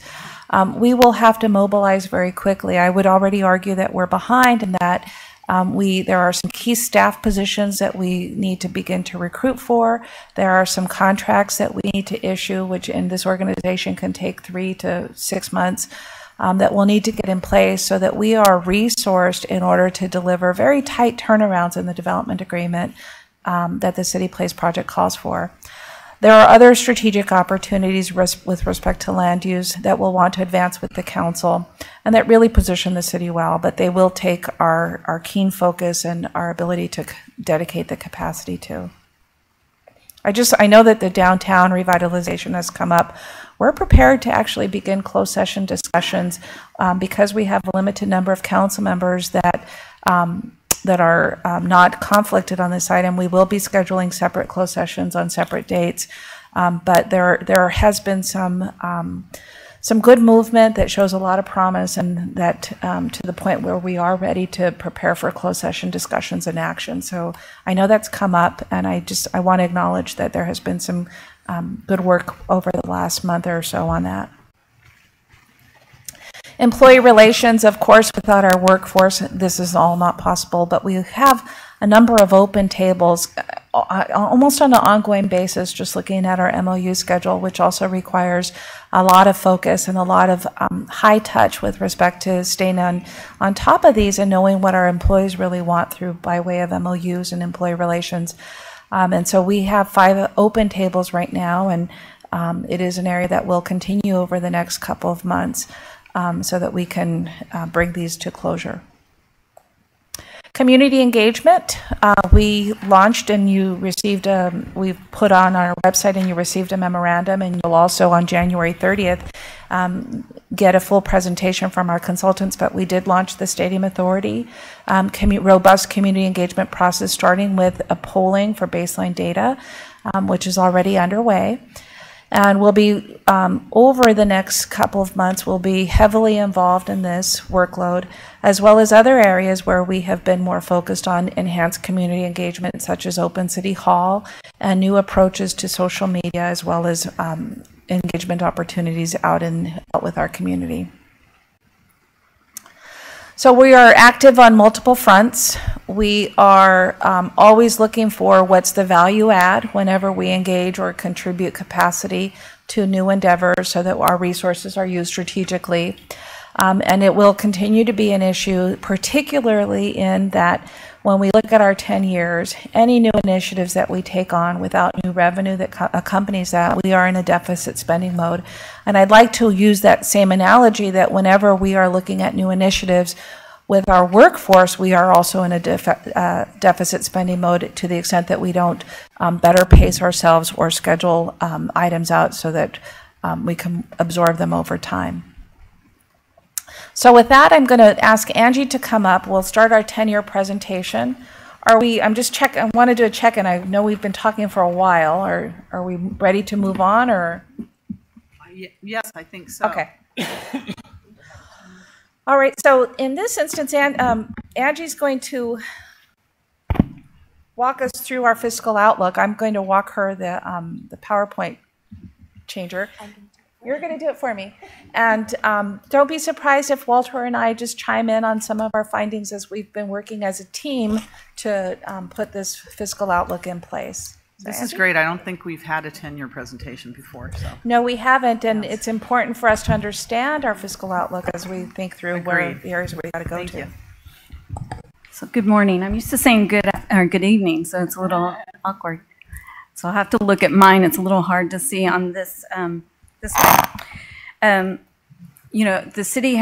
We will have to mobilize very quickly. I would already argue that we're behind in that there are some key staff positions that we need to begin to recruit for. There are some contracts that we need to issue, which in this organization can take 3 to 6 months. That we'll need to get in place so that we are resourced in order to deliver very tight turnarounds in the development agreement that the City Place project calls for. There are other strategic opportunities with respect to land use that we'll want to advance with the council and that really position the city well, but they will take our keen focus and our ability to dedicate the capacity to. I know that the downtown revitalization has come up. We're prepared to actually begin closed session discussions because we have a limited number of council members that are not conflicted on this item. We will be scheduling separate closed sessions on separate dates, but there has been some good movement that shows a lot of promise, and that to the point where we are ready to prepare for closed session discussions and action. So I know that's come up, and I want to acknowledge that there has been some good work over the last month or so on that. Employee relations, of course, without our workforce, this is all not possible, but we have a number of open tables almost on an ongoing basis, just looking at our MOU schedule, which also requires a lot of focus and a lot of high touch with respect to staying on top of these and knowing what our employees really want by way of MOUs and employee relations. And so we have 5 open tables right now, and it is an area that will continue over the next couple of months so that we can bring these to closure. Community engagement, we launched and you received we've put on our website and you received a memorandum, and you'll also on January 30th get a full presentation from our consultants, but we did launch the Stadium Authority robust community engagement process, starting with a polling for baseline data, which is already underway. And we'll be, over the next couple of months, we'll be heavily involved in this workload, as well as other areas where we have been more focused on enhanced community engagement, such as Open City Hall and new approaches to social media, as well as engagement opportunities out with our community. So we are active on multiple fronts. We are always looking for what's the value add whenever we engage or contribute capacity to new endeavors so that our resources are used strategically. And it will continue to be an issue, particularly in that when we look at our 10 years, any new initiatives that we take on without new revenue that accompanies that, we are in a deficit spending mode. And I'd like to use that same analogy that whenever we are looking at new initiatives with our workforce, we are also in a deficit spending mode to the extent that we don't better pace ourselves or schedule items out so that we can absorb them over time. So with that, I'm going to ask Angie to come up. We'll start our 10-year presentation. I'm just checking, I want to do a check-in. I know we've been talking for a while. Are we ready to move on, or? Yes, I think so. Okay. All right, so in this instance, Angie's going to walk us through our fiscal outlook. I'm going to walk her the PowerPoint changer. You're going to do it for me. And don't be surprised if Walter and I just chime in on some of our findings as we've been working as a team to put this fiscal outlook in place. This is great. I don't think we've had a 10-year presentation before. So. No, we haven't, and it's important for us to understand our fiscal outlook as we think through where the areas we got to go to. Thank you. So good morning. I'm used to saying good evening, so it's a little awkward. So I'll have to look at mine. It's a little hard to see on this this way. You know, the city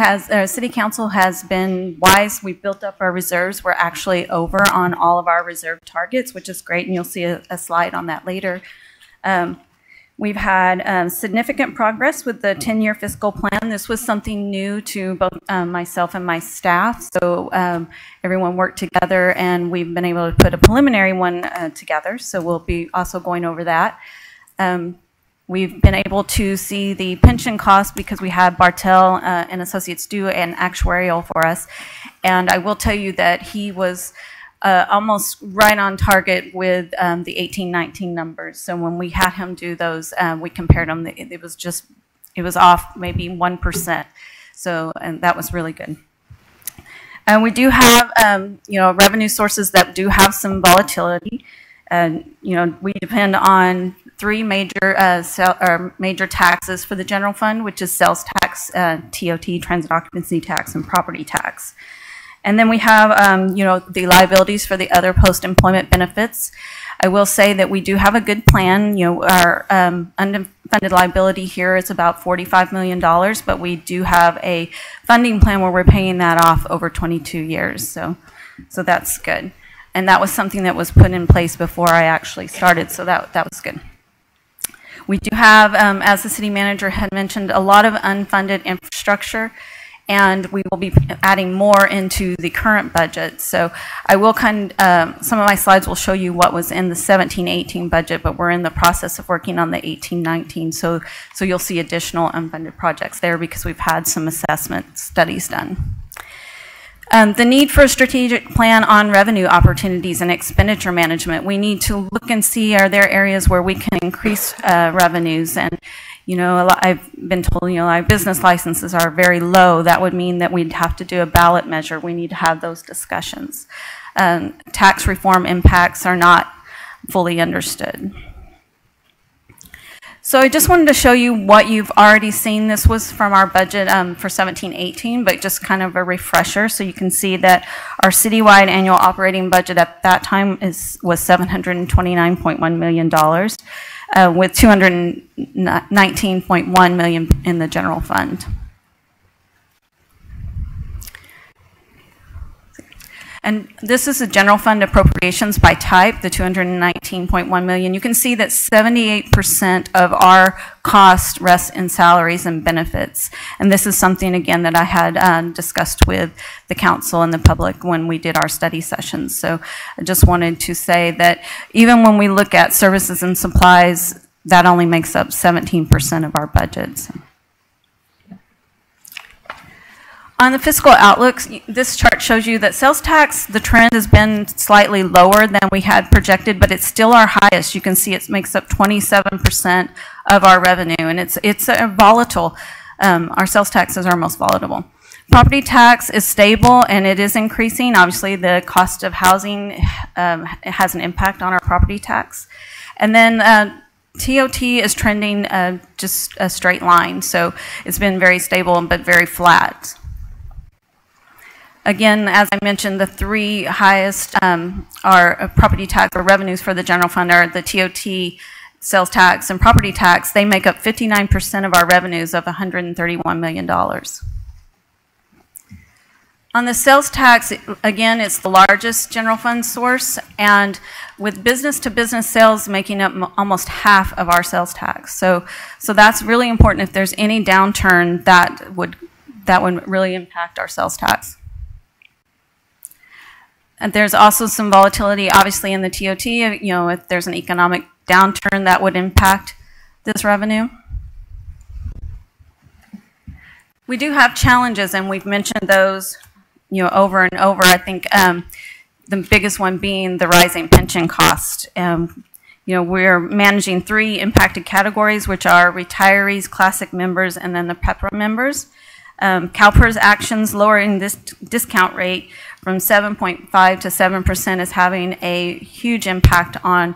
council has been wise. We've built up our reserves. We're actually over on all of our reserve targets, which is great, and you'll see a slide on that later. We've had significant progress with the 10-year fiscal plan. This was something new to both myself and my staff, so everyone worked together, and we've been able to put a preliminary one together, so we'll be also going over that. We've been able to see the pension costs because we had Bartell and Associates do an actuarial for us. And I will tell you that he was almost right on target with the 18-19 numbers. So when we had him do those, we compared them. It was off maybe 1%. So, and that was really good. And we do have, you know, revenue sources that do have some volatility. And, you know, we depend on three major taxes for the general fund, which is sales tax, TOT, transit occupancy tax, and property tax. And then we have, you know, the liabilities for the other post-employment benefits. I will say that we do have a good plan. You know, our unfunded liability here is about $45 million, but we do have a funding plan where we're paying that off over 22 years. So that's good. And that was something that was put in place before I actually started, so that was good. We do have, as the city manager had mentioned, a lot of unfunded infrastructure, and we will be adding more into the current budget. So I will some of my slides will show you what was in the 17-18 budget, but we're in the process of working on the 18-19. So you'll see additional unfunded projects there because we've had some assessment studies done. The need for a strategic plan on revenue opportunities and expenditure management. We need to look and see, are there areas where we can increase revenues? And, you know, I've been told, you know, our business licenses are very low. That would mean that we'd have to do a ballot measure. We need to have those discussions. Tax reform impacts are not fully understood. So I just wanted to show you what you've already seen. This was from our budget for 17-18, but just kind of a refresher. So you can see that our citywide annual operating budget at that time was $729.1 million, with $219.1 million in the general fund. And this is the general fund appropriations by type, the $219.1 million. You can see that 78% of our cost rests in salaries and benefits. And this is something, again, that I had discussed with the council and the public when we did our study sessions. So I just wanted to say that even when we look at services and supplies, that only makes up 17% of our budgets. On the fiscal outlooks, this chart shows you that sales tax, the trend has been slightly lower than we had projected, but it's still our highest. You can see it makes up 27% of our revenue, and it's volatile. Our sales tax is our most volatile. Property tax is stable, and it is increasing. Obviously, the cost of housing has an impact on our property tax. And then TOT is trending just a straight line, so it's been very stable but very flat. Again, as I mentioned, the three highest are property tax or revenues for the general fund are the TOT, sales tax, and property tax. They make up 59% of our revenues of $131 million. On the sales tax, again, it's the largest general fund source, and with business-to-business sales making up almost half of our sales tax. So that's really important. If there's any downturn, that would that would really impact our sales tax. And there's also some volatility, obviously, in the TOT. You know, if there's an economic downturn, that would impact this revenue. We do have challenges, and we've mentioned those, you know, over and over. I think the biggest one being the rising pension cost. You know, we're managing 3 impacted categories, which are retirees, classic members, and then the PEPRA members. CalPERS actions lowering this discount rate from 7.5 to 7% is having a huge impact on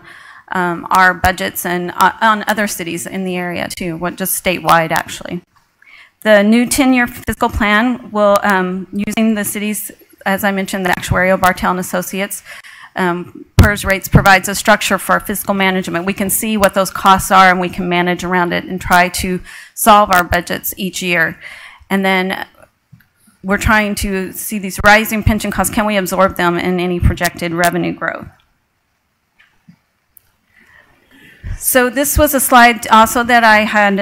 our budgets and on other cities in the area too, just statewide actually. The new 10-year fiscal plan will, using the city's, as I mentioned, the actuarial Bartel and Associates, PERS rates provides a structure for our fiscal management. We can see what those costs are and we can manage around it and try to solve our budgets each year. And then we're trying to see these rising pension costs, can we absorb them in any projected revenue growth? So this was a slide also that I had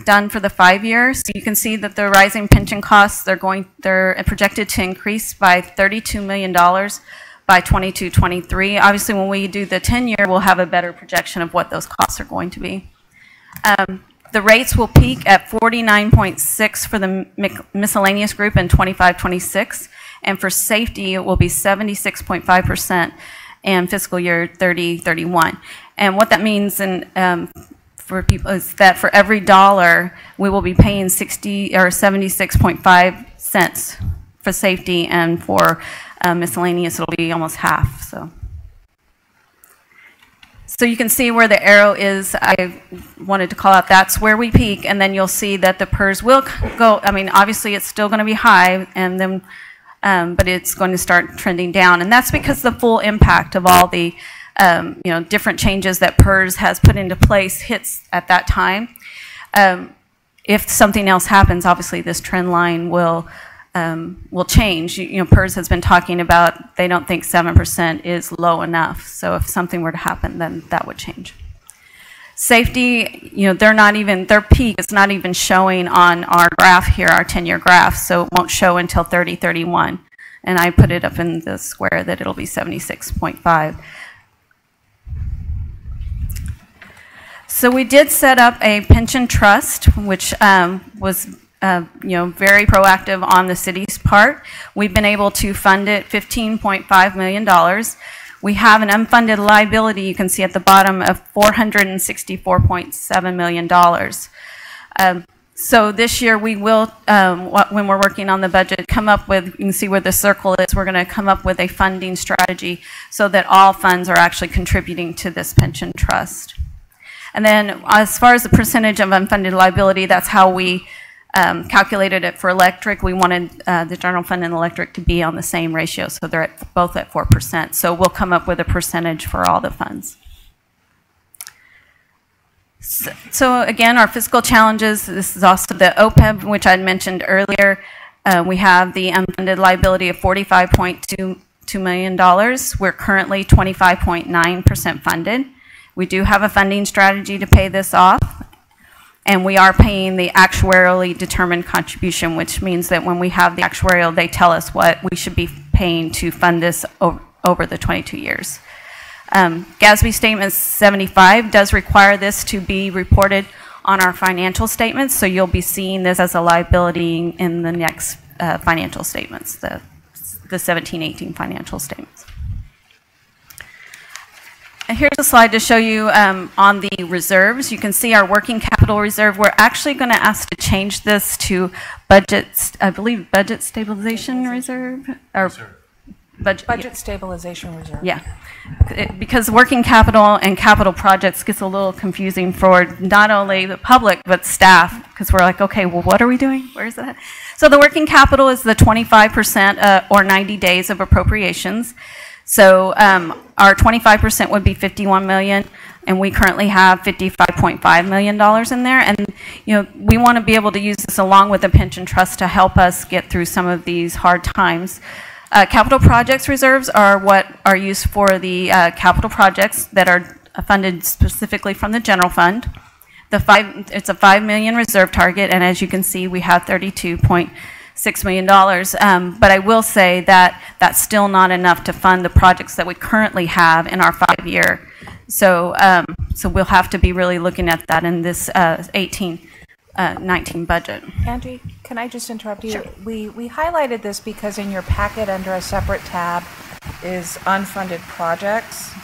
done for the 5 years. So you can see that the rising pension costs, they're projected to increase by $32 million by 22-23. Obviously, when we do the 10-year, we'll have a better projection of what those costs are going to be. The rates will peak at 49.6 for the miscellaneous group in 25-26, and for safety, it will be 76.5% in fiscal year 30-31. And what that means for people is that for every dollar, we will be paying 60 or 76.5 cents for safety, and for miscellaneous, it'll be almost half. So you can see where the arrow is. I wanted to call out that's where we peak, and then you'll see that the PERS will go. I mean, obviously, it's still going to be high, and then but it's going to start trending down, and that's because the full impact of all the you know, different changes that PERS has put into place hits at that time. If something else happens, obviously this trend line will change. You know, PERS has been talking about they don't think 7% is low enough. So if something were to happen, then that would change. Safety, you know, their peak is not even showing on our graph here, our 10-year graph, so it won't show until 30-31. And I put it up in the square that it'll be 76.5. So we did set up a pension trust, which was you know, very proactive on the city's part. We've been able to fund it $15.5 million. We have an unfunded liability, you can see at the bottom, of $464.7 million. So this year we will, when we're working on the budget, come up with, you can see where the circle is, we're going to come up with a funding strategy so that all funds are actually contributing to this pension trust. And then as far as the percentage of unfunded liability, that's how we calculated it for electric. We wanted the general fund and electric to be on the same ratio, so they're both at 4%. So we'll come up with a percentage for all the funds. So again, our fiscal challenges, this is also the OPEB, which I mentioned earlier. We have the unfunded liability of $45.2 million. We're currently 25.9% funded. We do have a funding strategy to pay this off, and we are paying the actuarially determined contribution, which means that when we have the actuarial, they tell us what we should be paying to fund this over the 22 years. GASB Statement 75 does require this to be reported on our financial statements, so you'll be seeing this as a liability in the next financial statements, the 17-18 financial statements. And here's a slide to show you on the reserves. You can see our working capital reserve. We're actually going to ask to change this to budget, I believe, budget stabilization reserve? Or budget stabilization reserve. Yeah, because working capital and capital projects gets a little confusing for not only the public, but staff, because we're like, okay, well, what are we doing? Where is that? So the working capital is the 25% or 90 days of appropriations. So our 25% would be $51 million, and we currently have $55.5 million in there. And you know, we want to be able to use this along with the pension trust to help us get through some of these hard times. Capital projects reserves are what are used for the capital projects that are funded specifically from the general fund. It's a 5 million reserve target, and as you can see, we have $32.6 million. But I will say that that's still not enough to fund the projects that we currently have in our 5-year. So, so we'll have to be really looking at that in this 19 budget. Angie, can I just interrupt you? Sure. We highlighted this because in your packet under a separate tab is unfunded projects.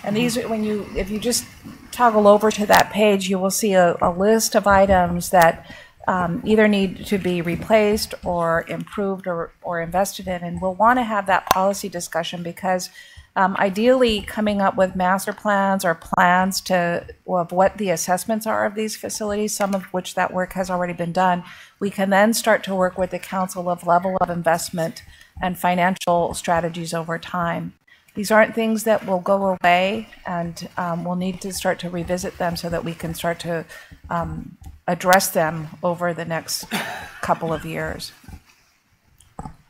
And these, if you just toggle over to that page, you will see a list of items that either need to be replaced or improved or invested in. And we'll want to have that policy discussion because ideally coming up with master plans or plans of what the assessments are of these facilities, some of which that work has already been done, we can then start to work with the council of level of investment and financial strategies over time. These aren't things that will go away, and we'll need to start to revisit them so that we can start to address them over the next couple of years.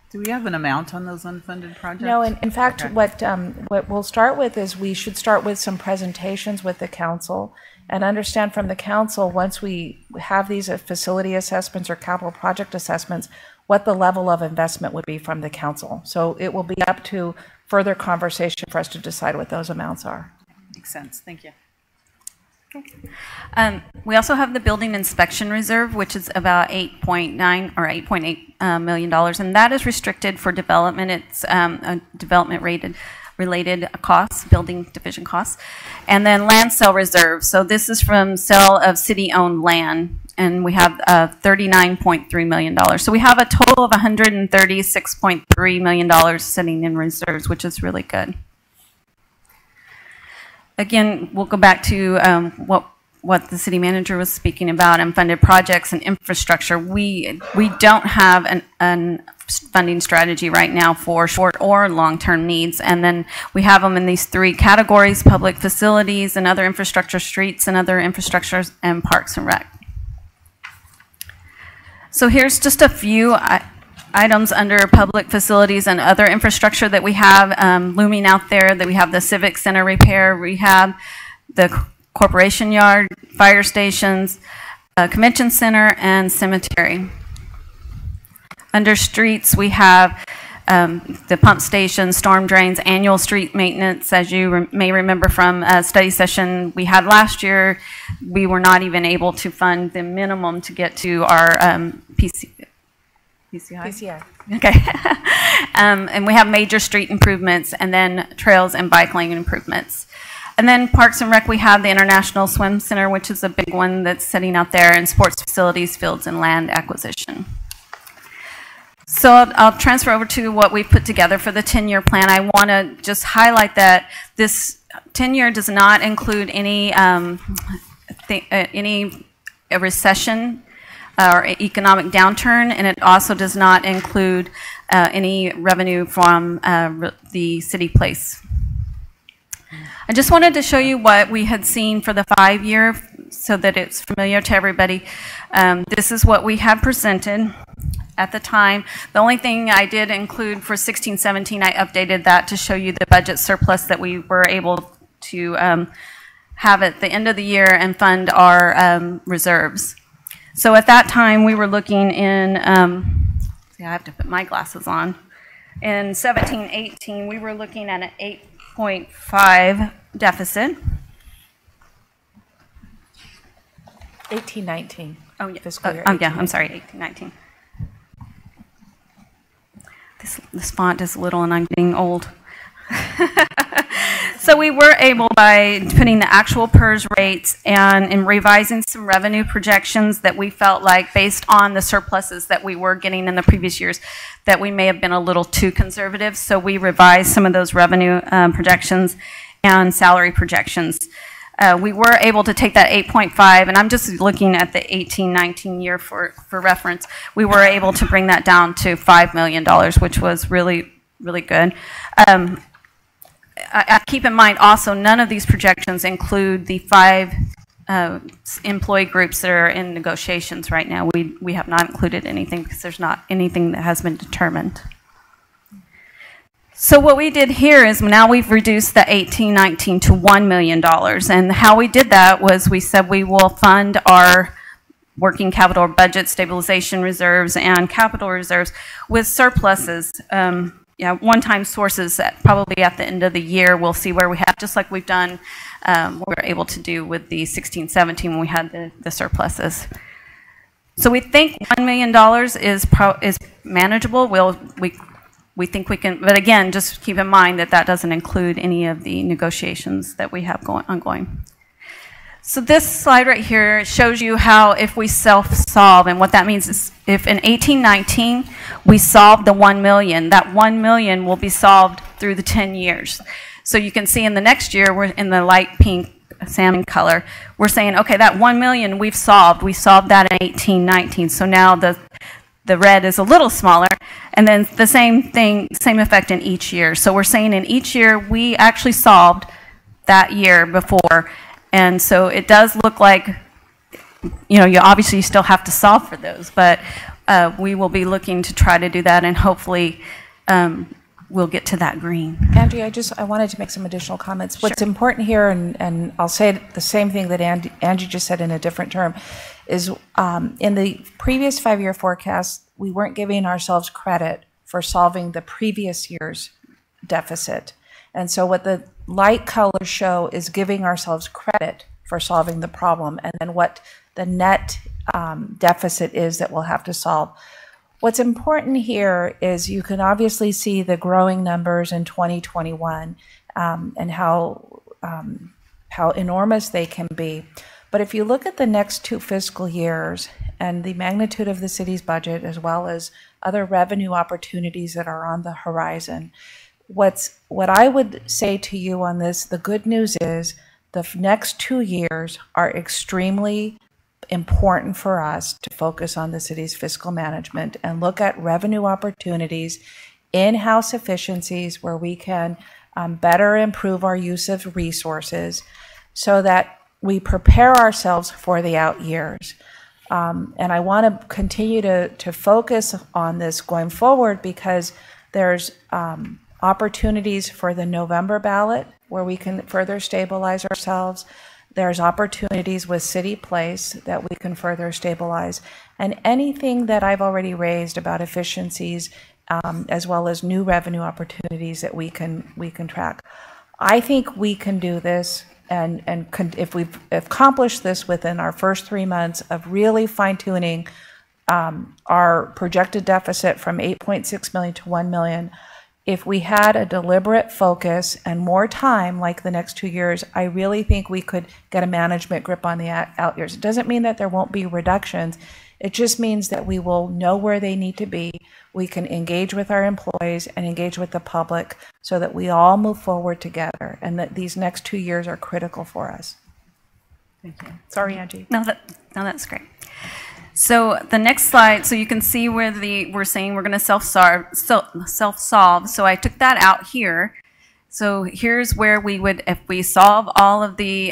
Do we have an amount on those unfunded projects? No, in fact, okay. What we'll start with is we should start with some presentations with the council and understand from the council, once we have these facility assessments or capital project assessments, what the level of investment would be from the council. So it will be up to further conversation for us to decide what those amounts are. Makes sense. Thank you. We also have the building inspection reserve, which is about $8.9 or $8.8 million, and that is restricted for development. It's a development related costs, building division costs, and then land sale reserve. So this is from sale of city-owned land, and we have $39.3 million. So we have a total of $136.3 million sitting in reserves, which is really good. Again, we'll go back to what the city manager was speaking about, unfunded projects and infrastructure. We don't have an funding strategy right now for short or long-term needs, and then we have them in these 3 categories: public facilities and other infrastructure, streets and other infrastructures, and parks and rec. So here's just a few items under public facilities and other infrastructure that we have looming out there. That we have the Civic Center repair, rehab, the Corporation Yard, fire stations, Convention Center, and cemetery. Under streets, we have the pump station, storm drains, annual street maintenance. As you may remember from a study session we had last year, we were not even able to fund the minimum to get to our PCI? Okay. And we have major street improvements, and then trails and bike lane improvements. And then Parks and Rec, we have the International Swim Center, which is a big one that's sitting out there, and sports facilities, fields, and land acquisition. So I'll transfer over to what we've put together for the 10-year plan. I want to just highlight that this 10-year does not include any recession or economic downturn, and it also does not include any revenue from the city place. I just wanted to show you what we had seen for the 5-year so that it's familiar to everybody. This is what we had presented at the time. The only thing I did include for 16-17, I updated that to show you the budget surplus that we were able to have at the end of the year and fund our reserves. So at that time, we were looking in, see, I have to put my glasses on. In 17-18, we were looking at an 8.5 deficit. 18-19. Oh, yeah. Fiscal year. Oh, yeah, I'm sorry, 18-19. This font is little and I'm getting old. So we were able, by putting the actual PERS rates and revising some revenue projections that we felt like, based on the surpluses that we were getting in the previous years, that we may have been a little too conservative. So we revised some of those revenue projections and salary projections. We were able to take that 8.5, and I'm just looking at the 18-19 year for reference. We were able to bring that down to $5 million, which was really, really good. I keep in mind also, none of these projections include the 5 employee groups that are in negotiations right now. We have not included anything because there's not anything that has been determined. So what we did here is now we've reduced the 18-19 to $1 million. And how we did that was we said we will fund our working capital budget stabilization reserves and capital reserves with surpluses. One-time sources that probably at the end of the year we'll see where we have, just like we've done, we were able to do with the 16-17 when we had the surpluses. So we think $1 million is manageable. We think we can, but again, just keep in mind that that doesn't include any of the negotiations that we have ongoing. So this slide right here shows you how if we self-solve, and what that means is if in 18-19 we solve the 1 million, that 1 million will be solved through the 10 years. So you can see in the next year, we're in the light pink salmon color, we're saying, okay, that 1 million we solved that in 18-19. So now the red is a little smaller, and then the same thing, same effect in each year. So we're saying in each year we actually solved that year before, and so it does look like, you obviously still have to solve for those, but we will be looking to try to do that, and hopefully we'll get to that green. Angie, I wanted to make some additional comments. What's important here, and I'll say the same thing that Angie just said in a different term, is in the previous 5-year forecast, we weren't giving ourselves credit for solving the previous year's deficit. And so what the light colors show is giving ourselves credit for solving the problem, and then what the net deficit is that we'll have to solve. What's important here is you can obviously see the growing numbers in 2021 and how enormous they can be. But if you look at the next 2 fiscal years and the magnitude of the city's budget, as well as other revenue opportunities that are on the horizon, what I would say to you on this, the good news is the next 2 years are extremely important for us to focus on the city's fiscal management and look at revenue opportunities, in-house efficiencies where we can better improve our use of resources so that we prepare ourselves for the out years. And I want to continue to focus on this going forward because there's opportunities for the November ballot where we can further stabilize ourselves. There's opportunities with City Place that we can further stabilize. And anything that I've already raised about efficiencies, as well as new revenue opportunities that we can track. I think we can do this, and if we've accomplished this within our first 3 months of really fine-tuning our projected deficit from 8.6 million to 1 million, if we had a deliberate focus and more time, like the next 2 years, I really think we could get a management grip on the out years. It doesn't mean that there won't be reductions. It just means that we will know where they need to be. We can engage with our employees and engage with the public so that we all move forward together, and that these next 2 years are critical for us. Thank you. Sorry, Angie. No, that's great. So the next slide, so you can see where we're saying we're going to self-solve. So I took that out here. So here's where we would, if we solve all of the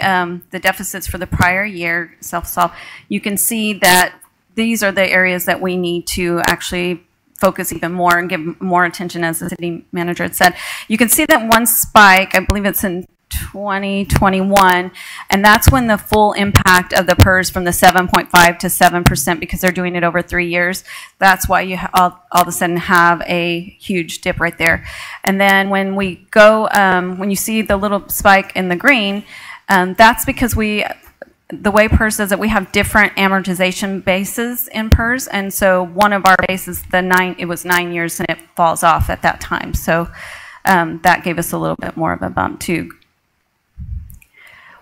deficits for the prior year, self-solve, you can see that these are the areas that we need to actually focus even more and give more attention, as the city manager had said. You can see that one spike, I believe it's in 2021, and that's when the full impact of the PERS from the 7.5 to 7%, because they're doing it over 3 years, that's why you all of a sudden have a huge dip right there. And then when we go, when you see the little spike in the green, that's because the way PERS does it, we have different amortization bases in PERS, and so one of our bases, it was 9 years, and it falls off at that time. So that gave us a little bit more of a bump too.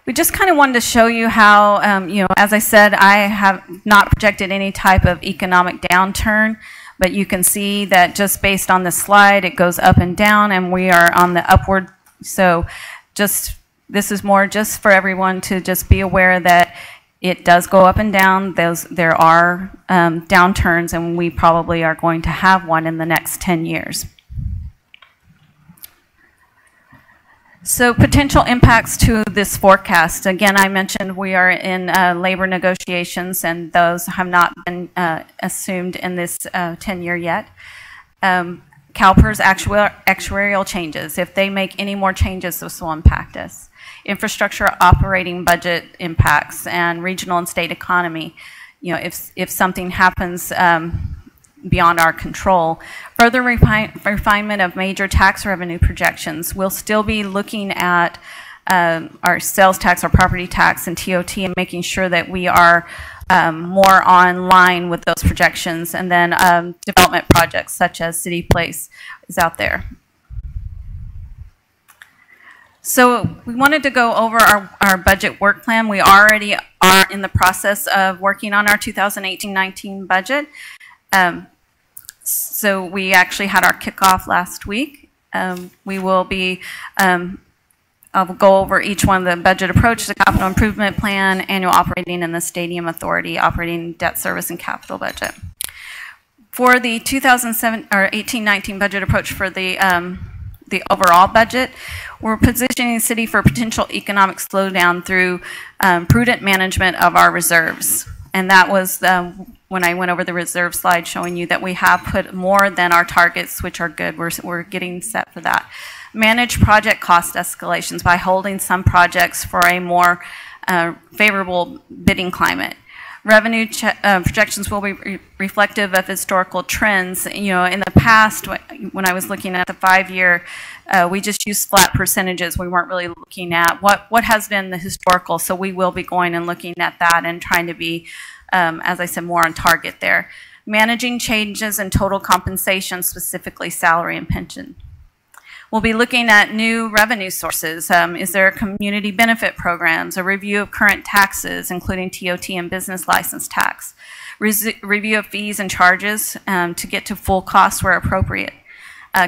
We just kind of wanted to show you how, as I said, I have not projected any type of economic downturn, but you can see that just based on the slide, it goes up and down, and we are on the upward. So this is more just for everyone to just be aware that it does go up and down. There are downturns, and we probably are going to have one in the next 10 years. So potential impacts to this forecast. Again, I mentioned we are in labor negotiations, and those have not been assumed in this 10-year yet. CalPERS actuarial changes. If they make any more changes, this will impact us. Infrastructure operating budget impacts and regional and state economy. You know, if something happens beyond our control. Further refinement of major tax revenue projections. We'll still be looking at our sales tax, our property tax, and TOT, and making sure that we are more on line with those projections. And then development projects such as City Place is out there. So we wanted to go over our budget work plan. We already are in the process of working on our 2018-19 budget. So we actually had our kickoff last week. We will be, I'll go over each one of the budget approach, the capital improvement plan, annual operating, and the stadium authority operating debt service and capital budget. For the 2018-19 budget approach for the overall budget, we're positioning the city for potential economic slowdown through prudent management of our reserves. And that was when I went over the reserve slide showing you that we have put more than our targets, which are good. We're getting set for that. Manage project cost escalations by holding some projects for a more favorable bidding climate. Revenue projections will be reflective of historical trends. You know, in the past, when I was looking at the 5-year, we just used flat percentages. We weren't really looking at what has been the historical. So we will be going and looking at that and trying to be, as I said, more on target there. Managing changes in total compensation, specifically salary and pension. We'll be looking at new revenue sources. Is there community benefit programs, a review of current taxes, including TOT and business license tax, review of fees and charges to get to full costs where appropriate,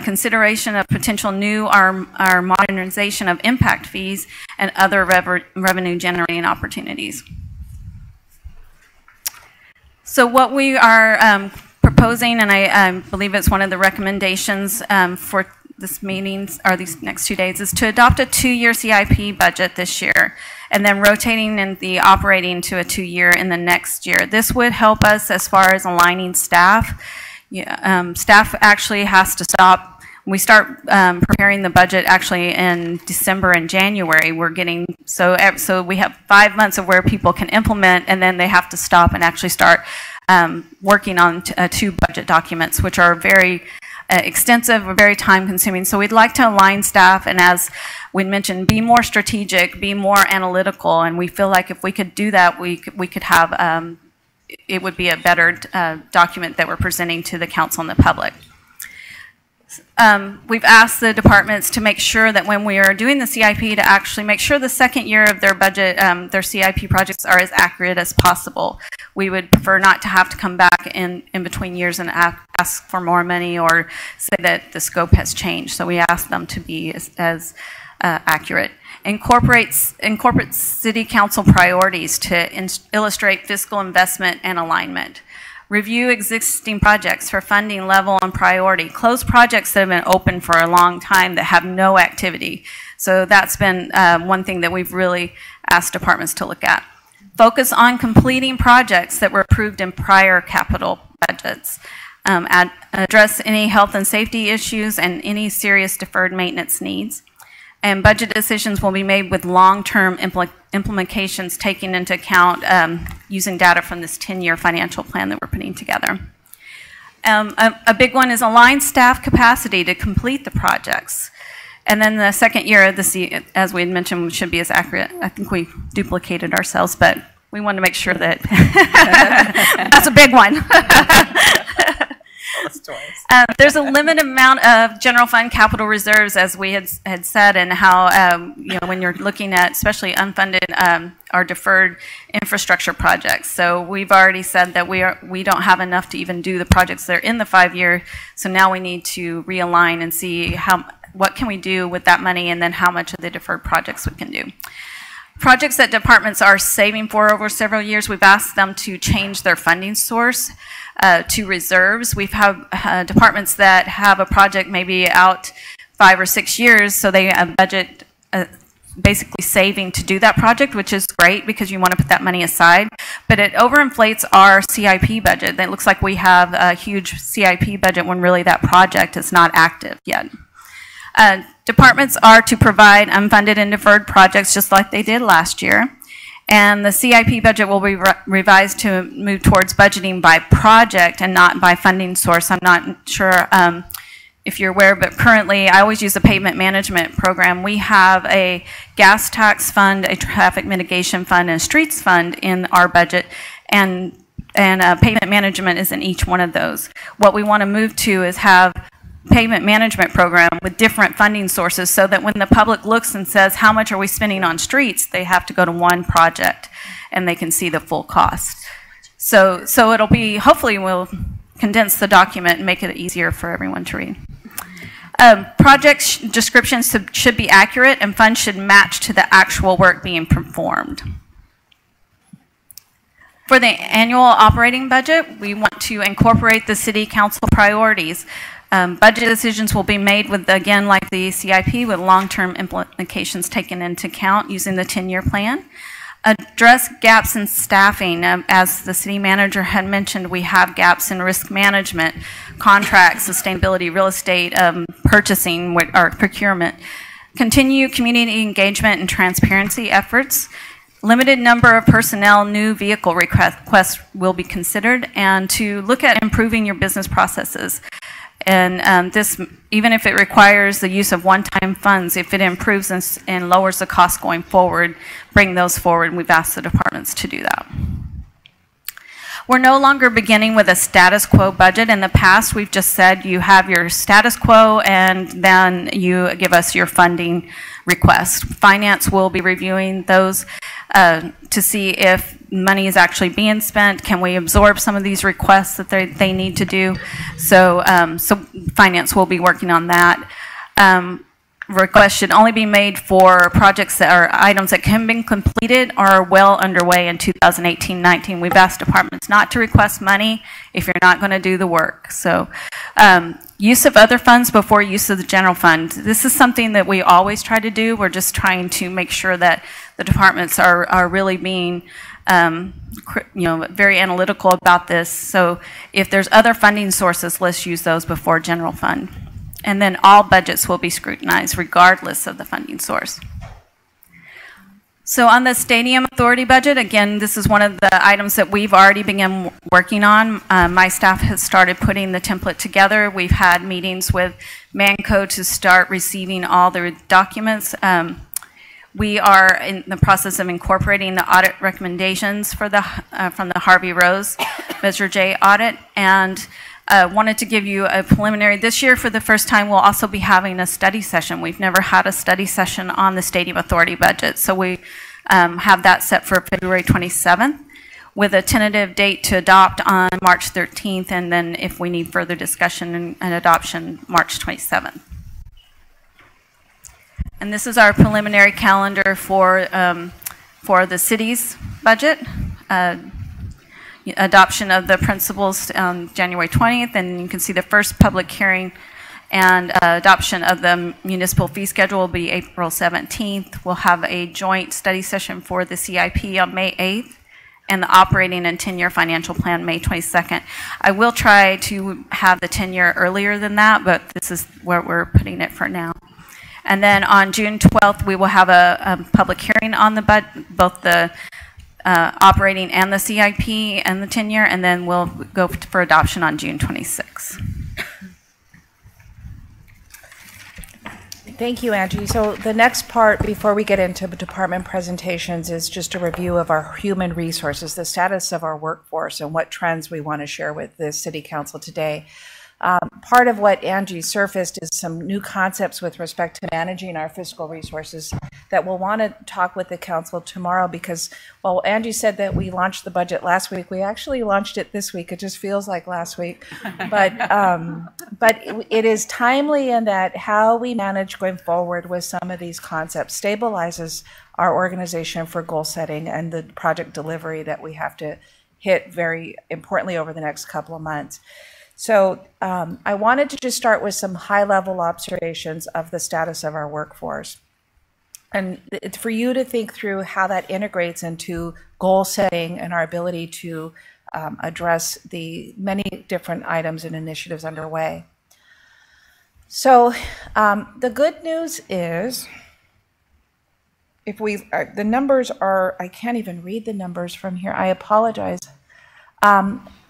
consideration of potential new our modernization of impact fees and other revenue generating opportunities. So what we are proposing, and I believe it's one of the recommendations for this meeting, or these next 2 days, is to adopt a 2-year CIP budget this year, and then rotating in the operating to a 2-year in the next year. This would help us as far as aligning staff. Staff actually has to stop. We start preparing the budget actually in December and January. We're getting, so we have 5 months of where people can implement, and then they have to stop and actually start working on 2 budget documents, which are very extensive, very time consuming. So we'd like to align staff, and as we mentioned, be more strategic, be more analytical, and we feel like if we could do that, we could have, it would be a better document that we're presenting to the council and the public. We've asked the departments to make sure that when we are doing the CIP, to actually make sure the second year of their budget, their CIP projects are as accurate as possible. We would prefer not to have to come back in between years and ask for more money or say that the scope has changed. So we ask them to be as accurate. Incorporate city council priorities to illustrate fiscal investment and alignment. Review existing projects for funding level and priority. Close projects that have been open for a long time that have no activity. So that's been one thing that we've really asked departments to look at. Focus on completing projects that were approved in prior capital budgets. Address any health and safety issues and any serious deferred maintenance needs. And budget decisions will be made with long-term implementations taking into account using data from this 10-year financial plan that we're putting together. A big one is align staff capacity to complete the projects. And then the second year of the, as we had mentioned, should be as accurate. I think we duplicated ourselves, but we want to make sure that that's a big one. There's a limited amount of general fund capital reserves, as we had said, and how you know, when you're looking at especially unfunded or deferred infrastructure projects. So we've already said that we don't have enough to even do the projects that are in the 5-year. So now we need to realign and see what can we do with that money, and then how much of the deferred projects we can do. Projects that departments are saving for over several years, we've asked them to change their funding source to reserves. We've had departments that have a project maybe out 5 or 6 years, so they budget basically saving to do that project, which is great because you want to put that money aside, but it overinflates our CIP budget. It looks like we have a huge CIP budget when really that project is not active yet. Departments are to provide unfunded and deferred projects just like they did last year. And the CIP budget will be revised to move towards budgeting by project and not by funding source. I'm not sure if you're aware, but currently I always use a pavement management program. We have a gas tax fund, a traffic mitigation fund, and a streets fund in our budget, and pavement management is in each one of those. What we want to move to is have pavement management program with different funding sources so that when the public looks and says, how much are we spending on streets, they have to go to one project and they can see the full cost. So it'll be, hopefully we'll condense the document and make it easier for everyone to read. Project descriptions should be accurate and funds should match to the actual work being performed. For the annual operating budget, we want to incorporate the City Council priorities. Budget decisions will be made with, again, like the CIP, with long-term implications taken into account using the 10-year plan. Address gaps in staffing. As the city manager had mentioned, we have gaps in risk management, contracts, sustainability, real estate, purchasing, or procurement. Continue community engagement and transparency efforts. Limited number of personnel, new vehicle requests will be considered, and to look at improving your business processes. And this, even if it requires the use of one-time funds, if it improves and lowers the cost going forward, bring those forward, and we've asked the departments to do that. We're no longer beginning with a status quo budget. In the past, we've just said you have your status quo and then you give us your funding request. Finance will be reviewing those to see if money is actually being spent. Can we absorb some of these requests that they need to do? So Finance will be working on that. Requests should only be made for projects that are items that can be completed or are well underway in 2018-19. We've asked departments not to request money if you're not going to do the work. So use of other funds before use of the general fund. This is something that we always try to do. We're just trying to make sure that the departments are really being very analytical about this. So if there's other funding sources, let's use those before general fund. And then all budgets will be scrutinized regardless of the funding source. So on the Stadium Authority budget, again, this is one of the items that we've already begun working on. My staff has started putting the template together. We've had meetings with Manco to start receiving all the documents. We are in the process of incorporating the audit recommendations for the from the Harvey Rose Measure J audit, and wanted to give you a preliminary. This year, for the first time, we'll also be having a study session. We've never had a study session on the Stadium Authority budget, so we have that set for February 27th with a tentative date to adopt on March 13th, and then if we need further discussion and adoption, March 27th. And this is our preliminary calendar for the city's budget. Adoption of the principles on January 20th, and you can see the first public hearing and adoption of the municipal fee schedule will be April 17th. We'll have a joint study session for the CIP on May 8th, and the operating and 10-year financial plan May 22nd. I will try to have the 10-year earlier than that, but this is where we're putting it for now. And then on June 12th, we will have a public hearing on both the operating and the CIP and the 10-year, and then we'll go for adoption on June 26th. Thank you, Angie. So the next part before we get into department presentations is just a review of our human resources, the status of our workforce, and what trends we want to share with the City Council today. Part of what Angie surfaced is some new concepts with respect to managing our fiscal resources that we'll want to talk with the council tomorrow, because while Angie said that we launched the budget last week, we actually launched it this week. It just feels like last week. But it is timely in that how we manage going forward with some of these concepts stabilizes our organization for goal setting and the project delivery that we have to hit very importantly over the next couple of months. So I wanted to just start with some high-level observations of the status of our workforce. and it's for you to think through how that integrates into goal setting and our ability to address the many different items and initiatives underway. So the good news is, if we, the numbers are, I can't even read the numbers from here. I apologize.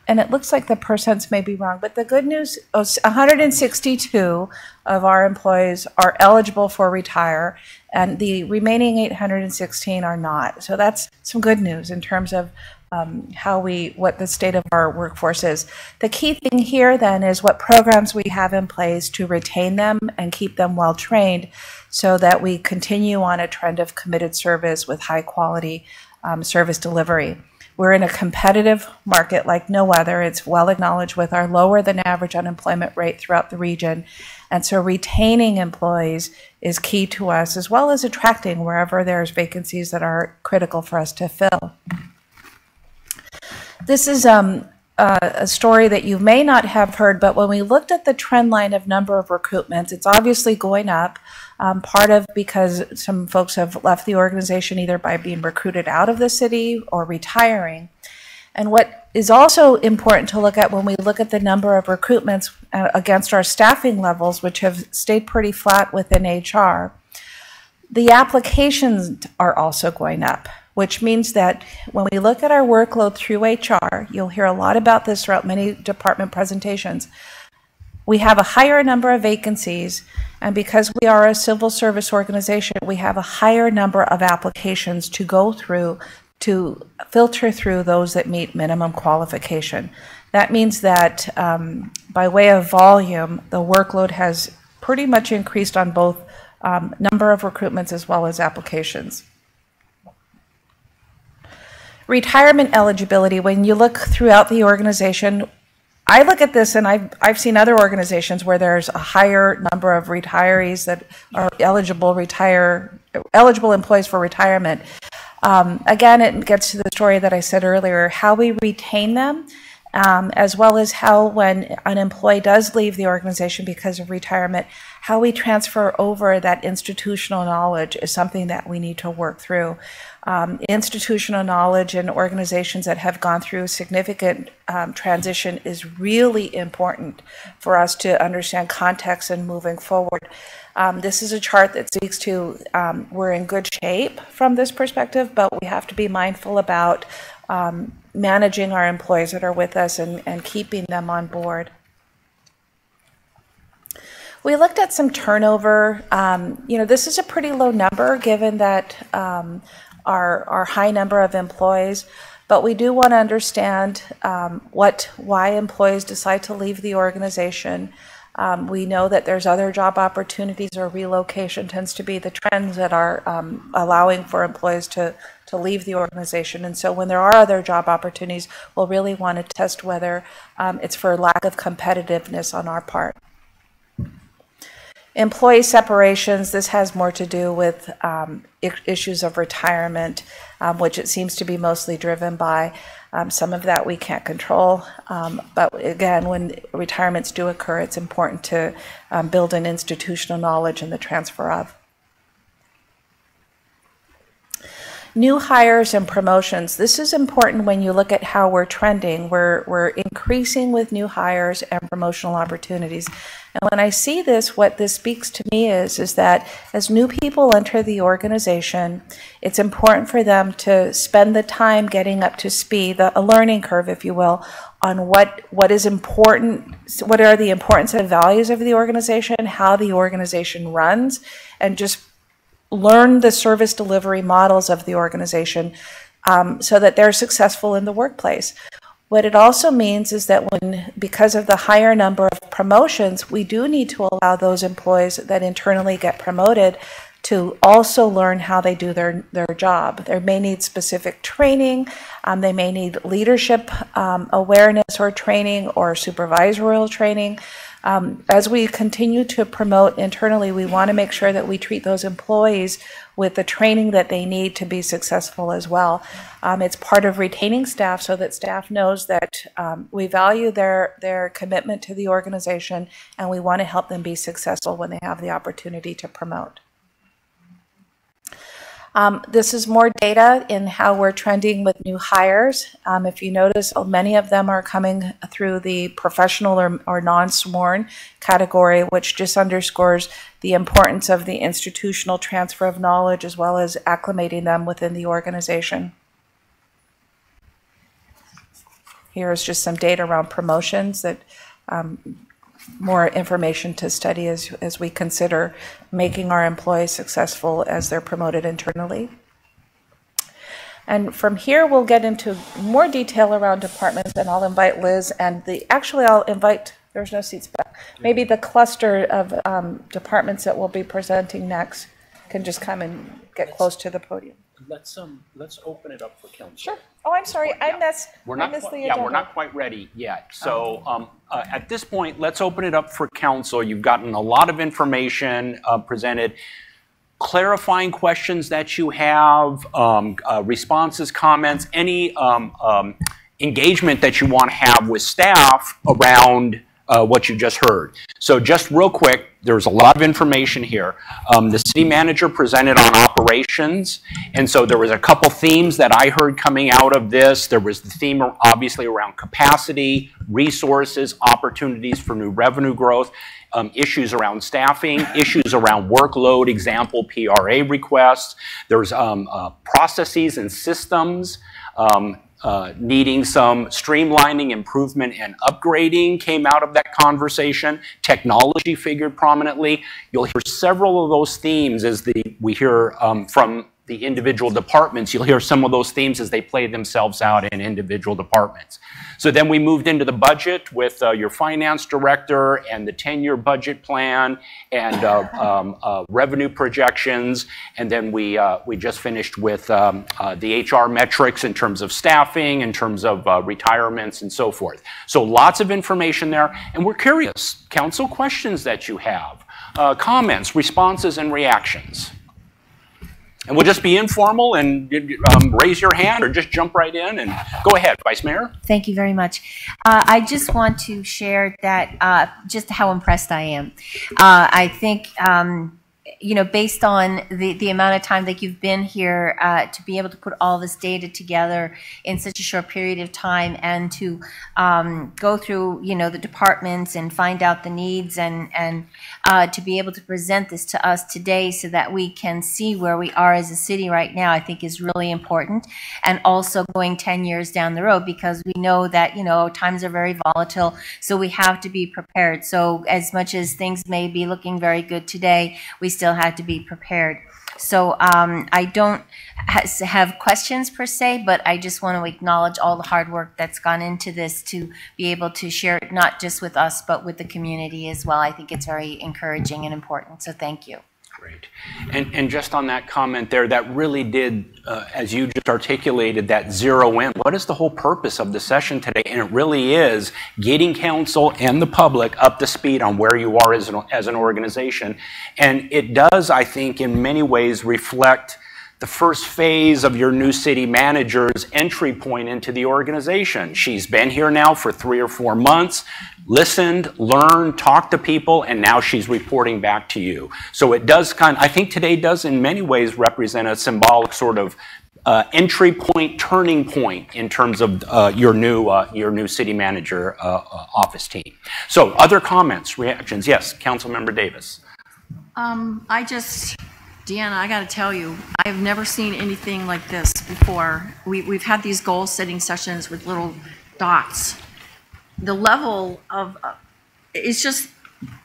And it looks like the percents may be wrong, but the good news is 162 of our employees are eligible for retire, and the remaining 816 are not. So that's some good news in terms of what the state of our workforce is. The key thing here then is what programs we have in place to retain them and keep them well trained so that we continue on a trend of committed service with high quality service delivery. We're in a competitive market like no other. It's well acknowledged with our lower than average unemployment rate throughout the region. And so retaining employees is key to us, as well as attracting wherever there's vacancies that are critical for us to fill. This is a story that you may not have heard, but when we looked at the trend line of number of recruitments, it's obviously going up, part of because some folks have left the organization either by being recruited out of the city or retiring. And what is also important to look at when we look at the number of recruitments against our staffing levels, which have stayed pretty flat within HR, the applications are also going up, which means that when we look at our workload through HR, you'll hear a lot about this throughout many department presentations, we have a higher number of vacancies, and because we are a civil service organization, we have a higher number of applications to go through to filter through those that meet minimum qualification. That means that by way of volume, the workload has pretty much increased on both number of recruitments as well as applications. Retirement eligibility, when you look throughout the organization, I look at this and I've seen other organizations where there's a higher number of retirees that are eligible employees for retirement. Again, it gets to the story that I said earlier, how we retain them, as well as how when an employee does leave the organization because of retirement, how we transfer over that institutional knowledge is something that we need to work through. Institutional knowledge in organizations that have gone through significant transition is really important for us to understand context and moving forward. This is a chart that speaks to we're in good shape from this perspective, but we have to be mindful about managing our employees that are with us and keeping them on board. We looked at some turnover. This is a pretty low number given that our high number of employees, but we do want to understand why employees decide to leave the organization. We know that there's other job opportunities, or relocation tends to be the trends that are allowing for employees to leave the organization. And so when there are other job opportunities, we'll really want to test whether it's for lack of competitiveness on our part. Employee separations, this has more to do with issues of retirement, which it seems to be mostly driven by. Some of that we can't control, but again, when retirements do occur, it's important to build an institutional knowledge and the transfer of. New hires and promotions. This is important when you look at how we're trending. We're increasing with new hires and promotional opportunities. And when I see this, what this speaks to me is that as new people enter the organization, it's important for them to spend the time getting up to speed, a learning curve, if you will, on what is important, what are the importance and values of the organization, how the organization runs, and just learn the service delivery models of the organization so that they're successful in the workplace. What it also means is that because of the higher number of promotions, we do need to allow those employees that internally get promoted to also learn how they do their job. They may need specific training, they may need leadership awareness or training or supervisorial training. As we continue to promote internally, we want to make sure that we treat those employees with the training that they need to be successful as well. It's part of retaining staff so that staff knows that we value their commitment to the organization and we want to help them be successful when they have the opportunity to promote. This is more data in how we're trending with new hires. If you notice, many of them are coming through the professional or non-sworn category, which just underscores the importance of the institutional transfer of knowledge as well as acclimating them within the organization. Here's just some data around promotions that more information to study as we consider making our employees successful as they're promoted internally. And from here, we'll get into more detail around departments, and I'll invite Liz and I'll invite, there's no seats back, maybe the cluster of departments that we'll be presenting next can just come and get close to the podium. Let's open it up for council. Sure. Oh, I'm sorry. I missed the agenda. Yeah, we're not quite ready yet. So at this point, let's open it up for council. You've gotten a lot of information presented. Clarifying questions that you have, responses, comments, any engagement that you want to have with staff around what you just heard. So just real quick, there's a lot of information here. The city manager presented on operations, and so there was a couple themes that I heard coming out of this. There was the theme obviously around capacity, resources, opportunities for new revenue growth, issues around staffing, issues around workload, example, PRA requests. There's processes and systems, needing some streamlining, improvement, and upgrading came out of that conversation. Technology figured prominently. You'll hear several of those themes as we hear from the individual departments. You'll hear some of those themes as they play themselves out in individual departments. So then we moved into the budget with your finance director and the 10-year budget plan and revenue projections. And then we just finished with the HR metrics in terms of staffing, in terms of retirements and so forth. So lots of information there. And we're curious, council, questions that you have, comments, responses, and reactions. And we'll just be informal and raise your hand or just jump right in and go ahead, Vice Mayor. Thank you very much. I just want to share that just how impressed I am. I think, you know, based on the amount of time that you've been here to be able to put all this data together in such a short period of time and to go through, you know, the departments and find out the needs and to be able to present this to us today so that we can see where we are as a city right now, I think is really important. And also going 10 years down the road, because we know that, you know, times are very volatile, so we have to be prepared. So as much as things may be looking very good today, we still have to be prepared. So I don't have questions per se, but I just want to acknowledge all the hard work that's gone into this to be able to share it not just with us, but with the community as well. I think it's very encouraging and important, so thank you. Great. And just on that comment there, that really did, as you just articulated, that zero in. What is the whole purpose of the session today? And it really is getting council and the public up to speed on where you are as an organization. And it does, I think, in many ways reflect the first phase of your new city manager's entry point into the organization. She's been here now for 3 or 4 months, listened, learned, talked to people, and now she's reporting back to you. So it does I think today does in many ways represent a symbolic sort of entry point, turning point in terms of your new city manager office team. So other comments, reactions? Yes, Councilmember Davis. Deanna, I got to tell you, I have never seen anything like this before. We've had these goal-setting sessions with little dots. The level of, it's just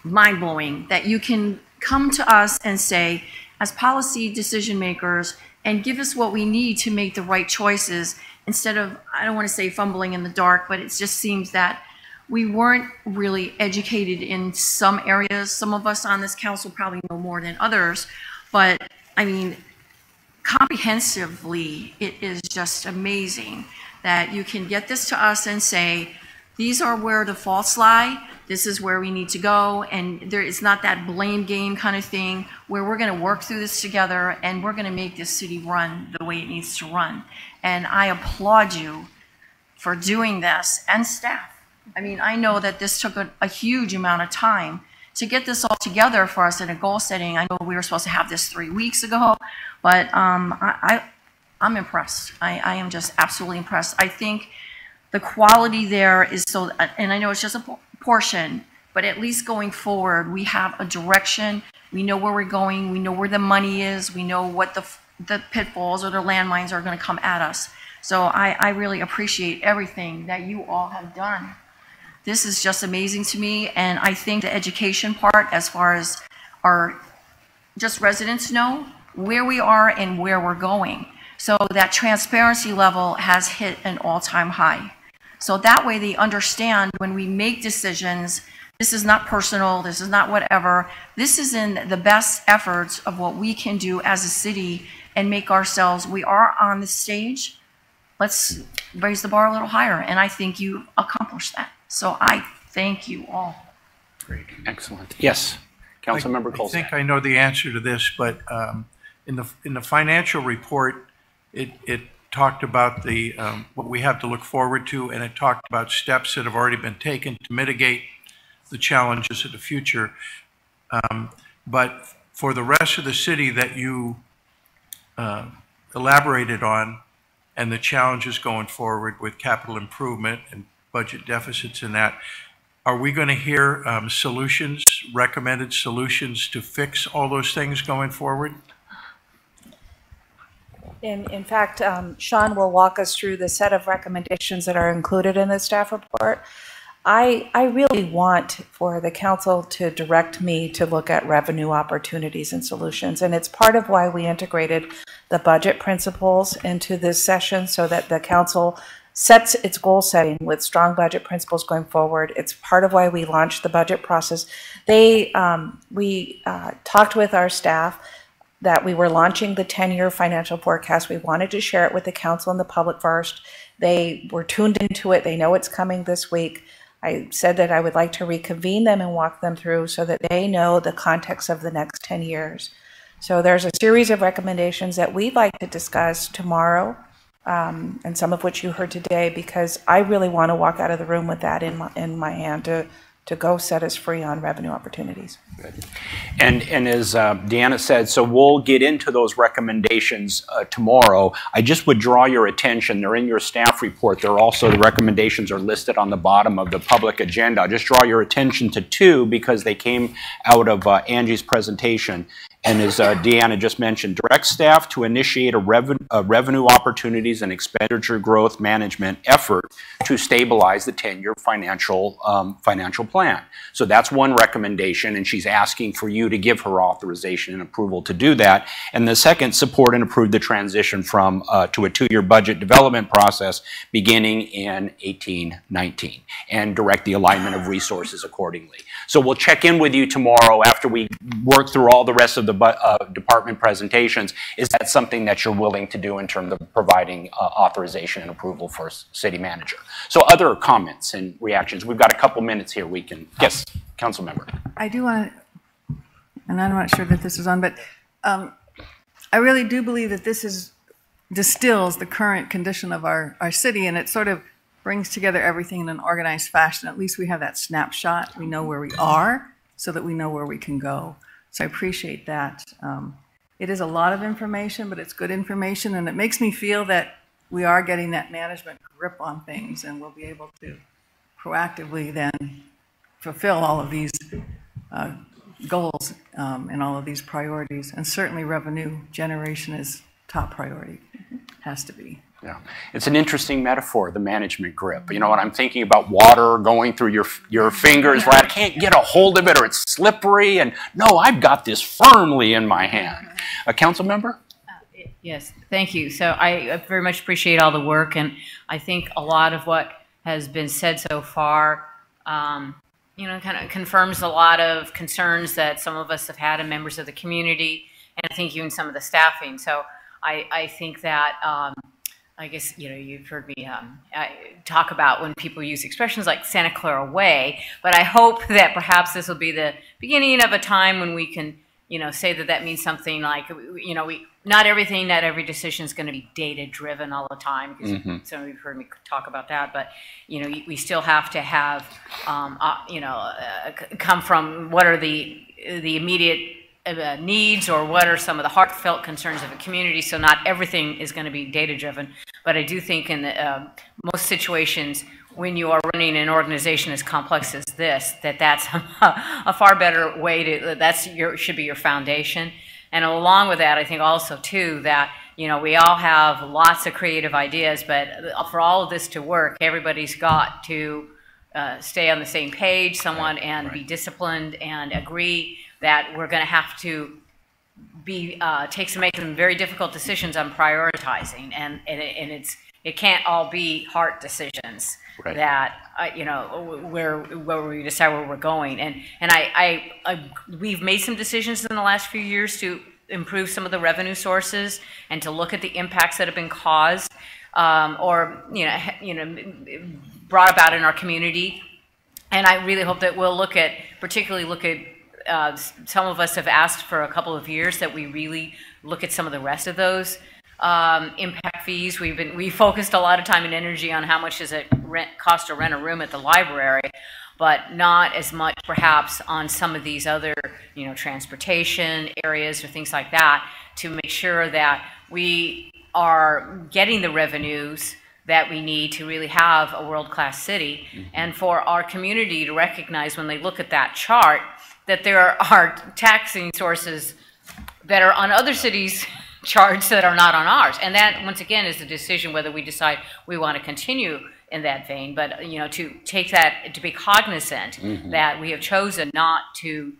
mind-blowing that you can come to us and say, as policy decision makers, and give us what we need to make the right choices instead of, I don't want to say fumbling in the dark, but it just seems that we weren't really educated in some areas. Some of us on this council probably know more than others. But, I mean, comprehensively, it is just amazing that you can get this to us and say, these are where the faults lie, this is where we need to go, and there is not that blame game kind of thing where we're going to work through this together and we're going to make this city run the way it needs to run. And I applaud you for doing this, and staff. I mean, I know that this took a huge amount of time, to get this all together for us in a goal setting. I know we were supposed to have this 3 weeks ago, but I'm impressed. I am just absolutely impressed. I think the quality there is so, and I know it's just a portion, but at least going forward, we have a direction. We know where we're going. We know where the money is. We know what the pitfalls or the landmines are going to come at us. So I really appreciate everything that you all have done. This is just amazing to me, and I think the education part, as far as our just residents know where we are and where we're going. So that transparency level has hit an all-time high. So that way they understand when we make decisions, this is not personal, this is not whatever. This is in the best efforts of what we can do as a city and make ourselves, we are on the stage, let's raise the bar a little higher. And I think you accomplished that. So I thank you all. Great, excellent. Yes, Councilmember Colson. I think I know the answer to this, but in the financial report, it talked about the what we have to look forward to, and it talked about steps that have already been taken to mitigate the challenges of the future. But for the rest of the city that you elaborated on, and the challenges going forward with capital improvement and budget deficits and that, are we going to hear solutions, recommended solutions to fix all those things going forward? In fact, Sean will walk us through the set of recommendations that are included in the staff report. I really want for the council to direct me to look at revenue opportunities and solutions. And it's part of why we integrated the budget principles into this session, so that the council sets its goal setting with strong budget principles going forward. It's part of why we launched the budget process. We talked with our staff that we were launching the 10-year financial forecast. We wanted to share it with the council and the public first. They were tuned into it. They know it's coming this week. I said that I would like to reconvene them and walk them through so that they know the context of the next 10 years. So there's a series of recommendations that we'd like to discuss tomorrow, and some of which you heard today, because I really want to walk out of the room with that in my hand to go set us free on revenue opportunities. Good. And as Deanna said, so we'll get into those recommendations tomorrow. I just would draw your attention, they're in your staff report. They're also, the recommendations are listed on the bottom of the public agenda. I'll just draw your attention to two because they came out of Angie's presentation. And as Deanna just mentioned, direct staff to initiate a revenue opportunities and expenditure growth management effort to stabilize the 10-year financial plan. So that's one recommendation, and she's asking for you to give her authorization and approval to do that. And the second, support and approve the transition from to a 2-year budget development process beginning in 18-19, and direct the alignment of resources accordingly. So we'll check in with you tomorrow after we work through all the rest of the department presentations. Is that something that you're willing to do in terms of providing authorization and approval for city manager? So other comments and reactions? We've got a couple minutes here. We can, yes, council member. I do want to, and I'm not sure that this is on, but I really do believe that this distills the current condition of our city, and it sort of brings together everything in an organized fashion. At least we have that snapshot. We know where we are so that we know where we can go. So I appreciate that. It is a lot of information, but it's good information, and it makes me feel that we are getting that management grip on things, and we'll be able to proactively then fulfill all of these goals and all of these priorities. And certainly revenue generation is top priority, has to be. Yeah, it's an interesting metaphor, the management grip. You know, when I'm thinking about water going through your fingers, right? I can't get a hold of it or it's slippery, and no, I've got this firmly in my hand. A council member? Yes, thank you. So I very much appreciate all the work, and I think a lot of what has been said so far, you know, kind of confirms a lot of concerns that some of us have had and members of the community, and I think even some of the staffing. So I think that I guess, you know, you've heard me talk about when people use expressions like Santa Clara Way, but I hope that perhaps this will be the beginning of a time when we can say that means something like, not every decision is going to be data driven all the time, because some of you have heard me talk about that, but, we still have to have, come from what are the immediate needs, or what are some of the heartfelt concerns of a community. So not everything is going to be data driven, but I do think in most situations, when you are running an organization as complex as this, that's a far better way to, should be your foundation. And along with that, I think also too that, we all have lots of creative ideas, but for all of this to work, everybody's got to stay on the same page somewhat, and be disciplined and agree that we're going to have to make some very difficult decisions on prioritizing, and it can't all be heart decisions that where we decide where we're going, and we've made some decisions in the last few years to improve some of the revenue sources and to look at the impacts that have been caused or brought about in our community, and I really hope that we'll particularly look at. Some of us have asked for a couple of years that we really look at some of the rest of those impact fees. We focused a lot of time and energy on how much does it cost to rent a room at the library, but not as much perhaps on some of these other, transportation areas or things like that, to make sure that we are getting the revenues that we need to really have a world-class city, and for our community to recognize when they look at that chart that there are taxing sources that are on other cities' charts that are not on ours. And that, once again, is the decision whether we decide we want to continue in that vein. But, to take that, to be cognizant that we have chosen not to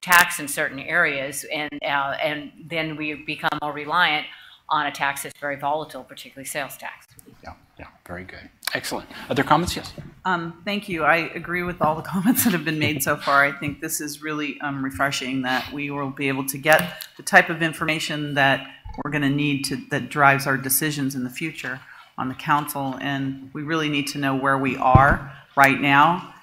tax in certain areas, and then we become more reliant on a tax that's very volatile, particularly sales tax. Yeah, very good. Excellent. Other comments? Yes. Thank you. I agree with all the comments that have been made so far. I think this is really refreshing that we will be able to get the type of information that we're going to need that drives our decisions in the future on the council, and we really need to know where we are right now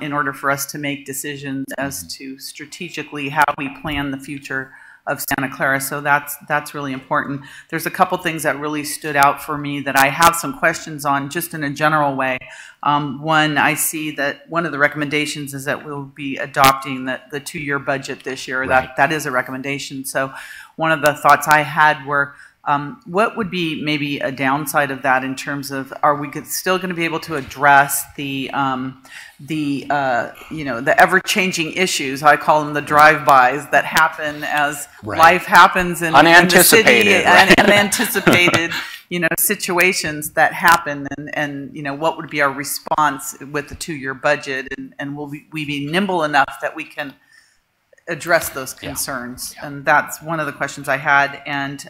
in order for us to make decisions as to strategically how we plan the future of Santa Clara. So that's really important. There's a couple things that really stood out for me that I have some questions on, just in a general way. One, I see that one of the recommendations is that we'll be adopting the 2-year budget this year. That is a recommendation. So one of the thoughts I had were, what would be maybe a downside of that in terms of, are we still going to be able to address the ever-changing issues, I call them the drive-bys, that happen as life happens in the city, and unanticipated situations that happen, and what would be our response with the 2-year budget, and will we be nimble enough that we can address those concerns? And that's one of the questions I had. And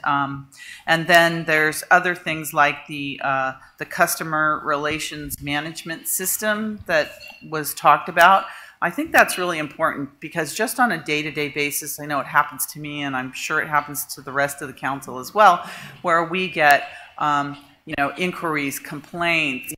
then there's other things like the customer relations management system that was talked about. I think that's really important, because just on a day-to-day basis, I know it happens to me, and I'm sure it happens to the rest of the council as well, where we get inquiries, complaints,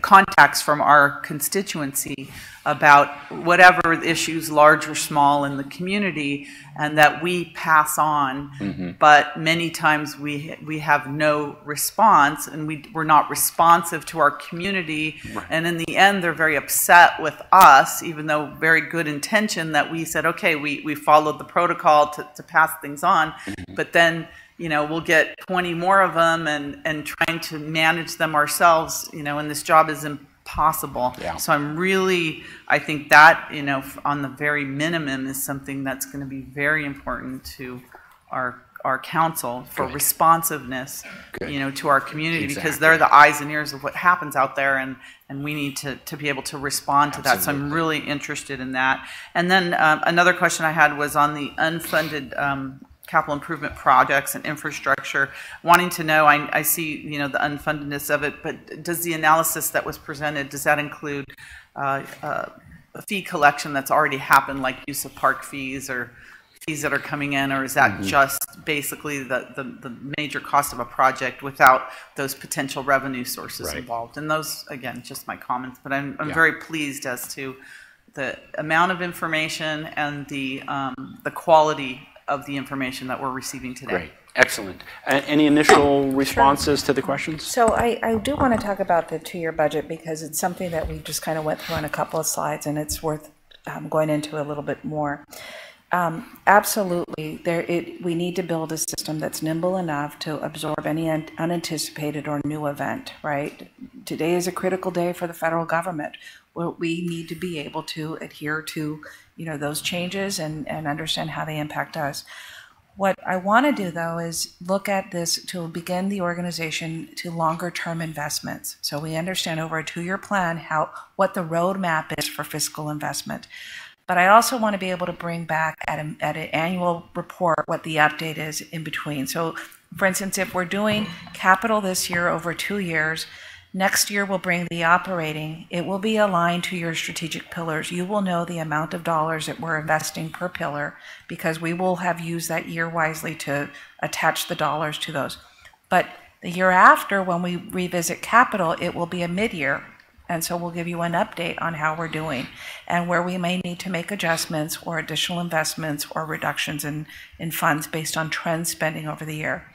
contacts from our constituency about whatever issues, large or small, in the community, and that we pass on. But many times we have no response, and we're not responsive to our community. And in the end, they're very upset with us, even though very good intention, that we said, okay, we followed the protocol to pass things on. But then we'll get 20 more of them, and trying to manage them ourselves, and this job is impossible. So I think that, on the very minimum, is something that's going to be very important to our council for responsiveness, to our community, because they're the eyes and ears of what happens out there, and we need to be able to respond to that. So I'm really interested in that. And then another question I had was on the unfunded capital improvement projects and infrastructure, wanting to know, I see, the unfundedness of it, but does the analysis that was presented, does that include a fee collection that's already happened, like use of park fees or fees that are coming in, or is that just basically the major cost of a project without those potential revenue sources involved? And those, again, just my comments, but I'm very pleased as to the amount of information and the quality of the information that we're receiving today. Great, excellent. Any initial responses to the questions? So I do want to talk about the two-year budget because it's something that we just kind of went through on a couple of slides, and it's worth going into a little bit more. Absolutely, we need to build a system that's nimble enough to absorb any unanticipated or new event, right? Today is a critical day for the federal government. We need to be able to adhere to, those changes and understand how they impact us. What I want to do, though, is look at this to begin the organization to longer-term investments. So we understand over a two-year plan what the roadmap is for fiscal investment. But I also want to be able to bring back at an annual report what the update is in between. So, for instance, if we're doing capital this year over 2 years, next year we'll bring the operating. It will be aligned to your strategic pillars. You will know the amount of dollars that we're investing per pillar because we will have used that year wisely to attach the dollars to those. But the year after, when we revisit capital, it will be a mid-year. And so we'll give you an update on how we're doing and where we may need to make adjustments or additional investments or reductions in funds based on trend spending over the year.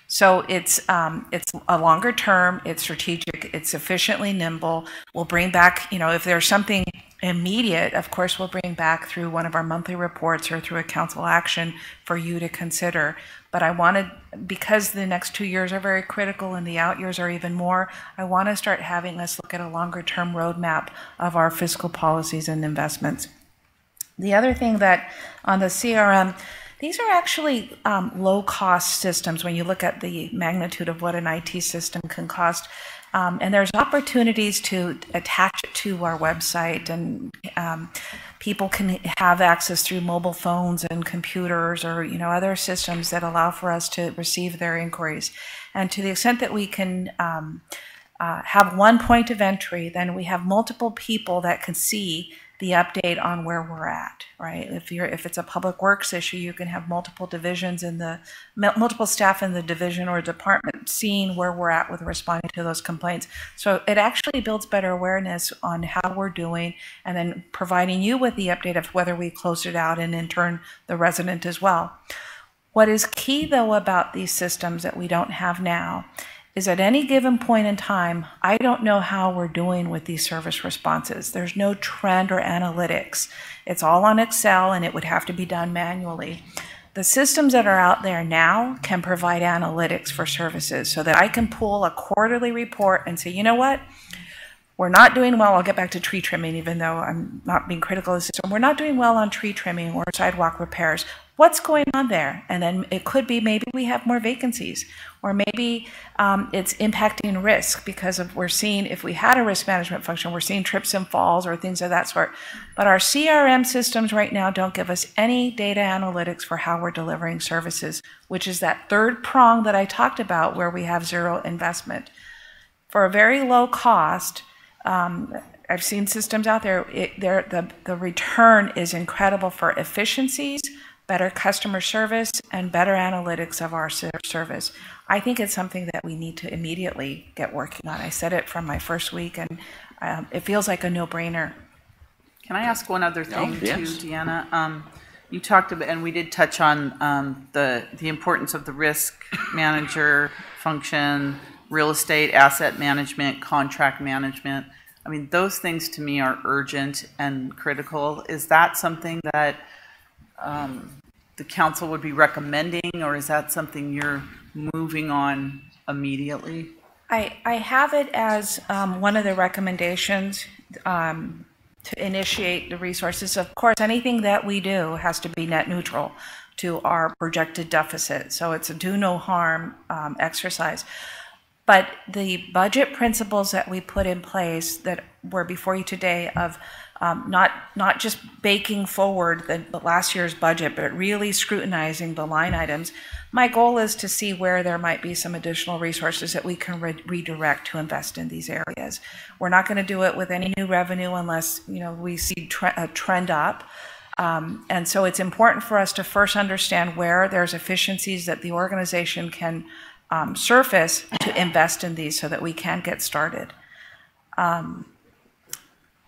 So it's a longer term, it's strategic, it's sufficiently nimble. We'll bring back, if there's something immediate, of course, we'll bring back through one of our monthly reports or through a council action for you to consider. But I wanted, because the next 2 years are very critical and the out years are even more, I want to start having us look at a longer term roadmap of our fiscal policies and investments. The other thing that on the CRM, these are actually low-cost systems when you look at the magnitude of what an IT system can cost. And there's opportunities to attach it to our website, and people can have access through mobile phones and computers or other systems that allow for us to receive their inquiries. And to the extent that we can have one point of entry, then we have multiple people that can see the update on where we're at, right? If it's a public works issue, you can have multiple divisions multiple staff in the division or department seeing where we're at with responding to those complaints. So it actually builds better awareness on how we're doing and then providing you with the update of whether we closed it out and in turn the resident as well. What is key though about these systems that we don't have now is at any given point in time, I don't know how we're doing with these service responses. There's no trend or analytics. It's all on Excel and it would have to be done manually. The systems that are out there now can provide analytics for services so that I can pull a quarterly report and say, you know what? We're not doing well. I'll get back to tree trimming, even though I'm not being critical of the system. We're not doing well on tree trimming or sidewalk repairs. What's going on there? And then it could be maybe we have more vacancies, or maybe it's impacting risk because we're seeing, if we had a risk management function, we're seeing trips and falls or things of that sort. But our CRM systems right now don't give us any data analytics for how we're delivering services, which is that third prong that I talked about where we have zero investment. For a very low cost, I've seen systems out there, the return is incredible for efficiencies, better customer service, and better analytics of our service. I think it's something that we need to immediately get working on. I said it from my first week, and it feels like a no-brainer. Can I ask one other thing too, yes. Deanna? You talked about, and we did touch on the importance of the risk manager function, real estate, asset management, contract management. I mean, those things to me are urgent and critical. Is that something that the council would be recommending, or is that something you're moving on immediately? I have it as one of the recommendations to initiate the resources. Of course, anything that we do has to be net neutral to our projected deficit. So it's a do no harm exercise. But the budget principles that we put in place that were before you today of not just baking forward the last year's budget, but really scrutinizing the line items. My goal is to see where there might be some additional resources that we can redirect to invest in these areas. We're not going to do it with any new revenue unless we see a trend up. And so it's important for us to first understand where there's efficiencies that the organization can surface to invest in these so that we can get started.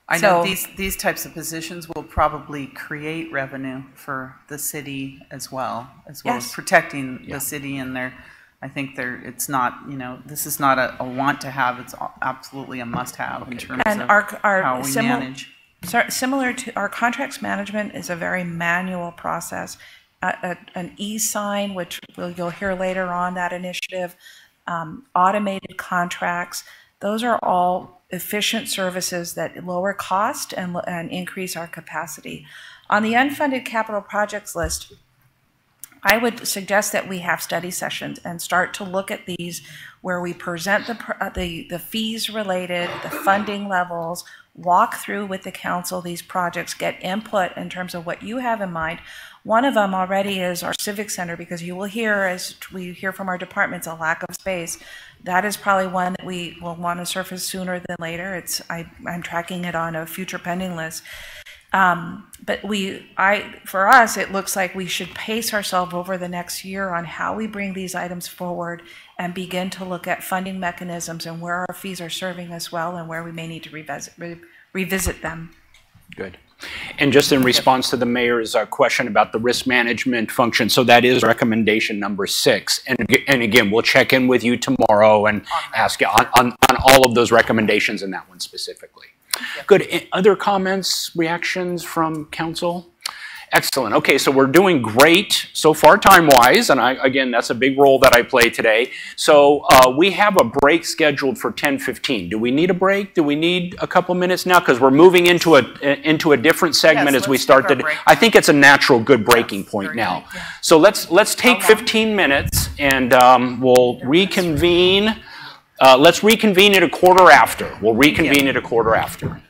I know So- these types of positions will probably create revenue for the city as well as Yes. protecting the city and their, I think it's not, this is not a want to have, it's absolutely a must have in terms And of our how we manage. Similar to our contracts management is a very manual process. An e-sign, which you'll hear later on, that initiative, automated contracts, those are all efficient services that lower cost and increase our capacity. On the unfunded capital projects list, I would suggest that we have study sessions and start to look at these where we present the fees related, the funding levels, walk through with the council these projects, get input in terms of what you have in mind. One of them already is our civic center, because you will hear, as we hear from our departments, a lack of space. That is probably one that we will want to surface sooner than later. I'm tracking it on a future pending list. But for us, it looks like we should pace ourselves over the next year on how we bring these items forward and begin to look at funding mechanisms and where our fees are serving us well and where we may need to revisit them. Good. And just in response to the mayor's question about the risk management function, so that is recommendation number 6. And again, we'll check in with you tomorrow and ask you on all of those recommendations and that one specifically. Good. Other comments, reactions from council? Excellent. Okay, so we're doing great so far time-wise, and again, that's a big role that I play today. So we have a break scheduled for 10:15. Do we need a break? Do we need a couple minutes now? Because we're moving into a different segment as we start to. I think it's a natural good breaking point now. Yeah. So let's take 15 minutes, and we'll reconvene. Let's reconvene at a quarter after. We'll reconvene at a quarter after.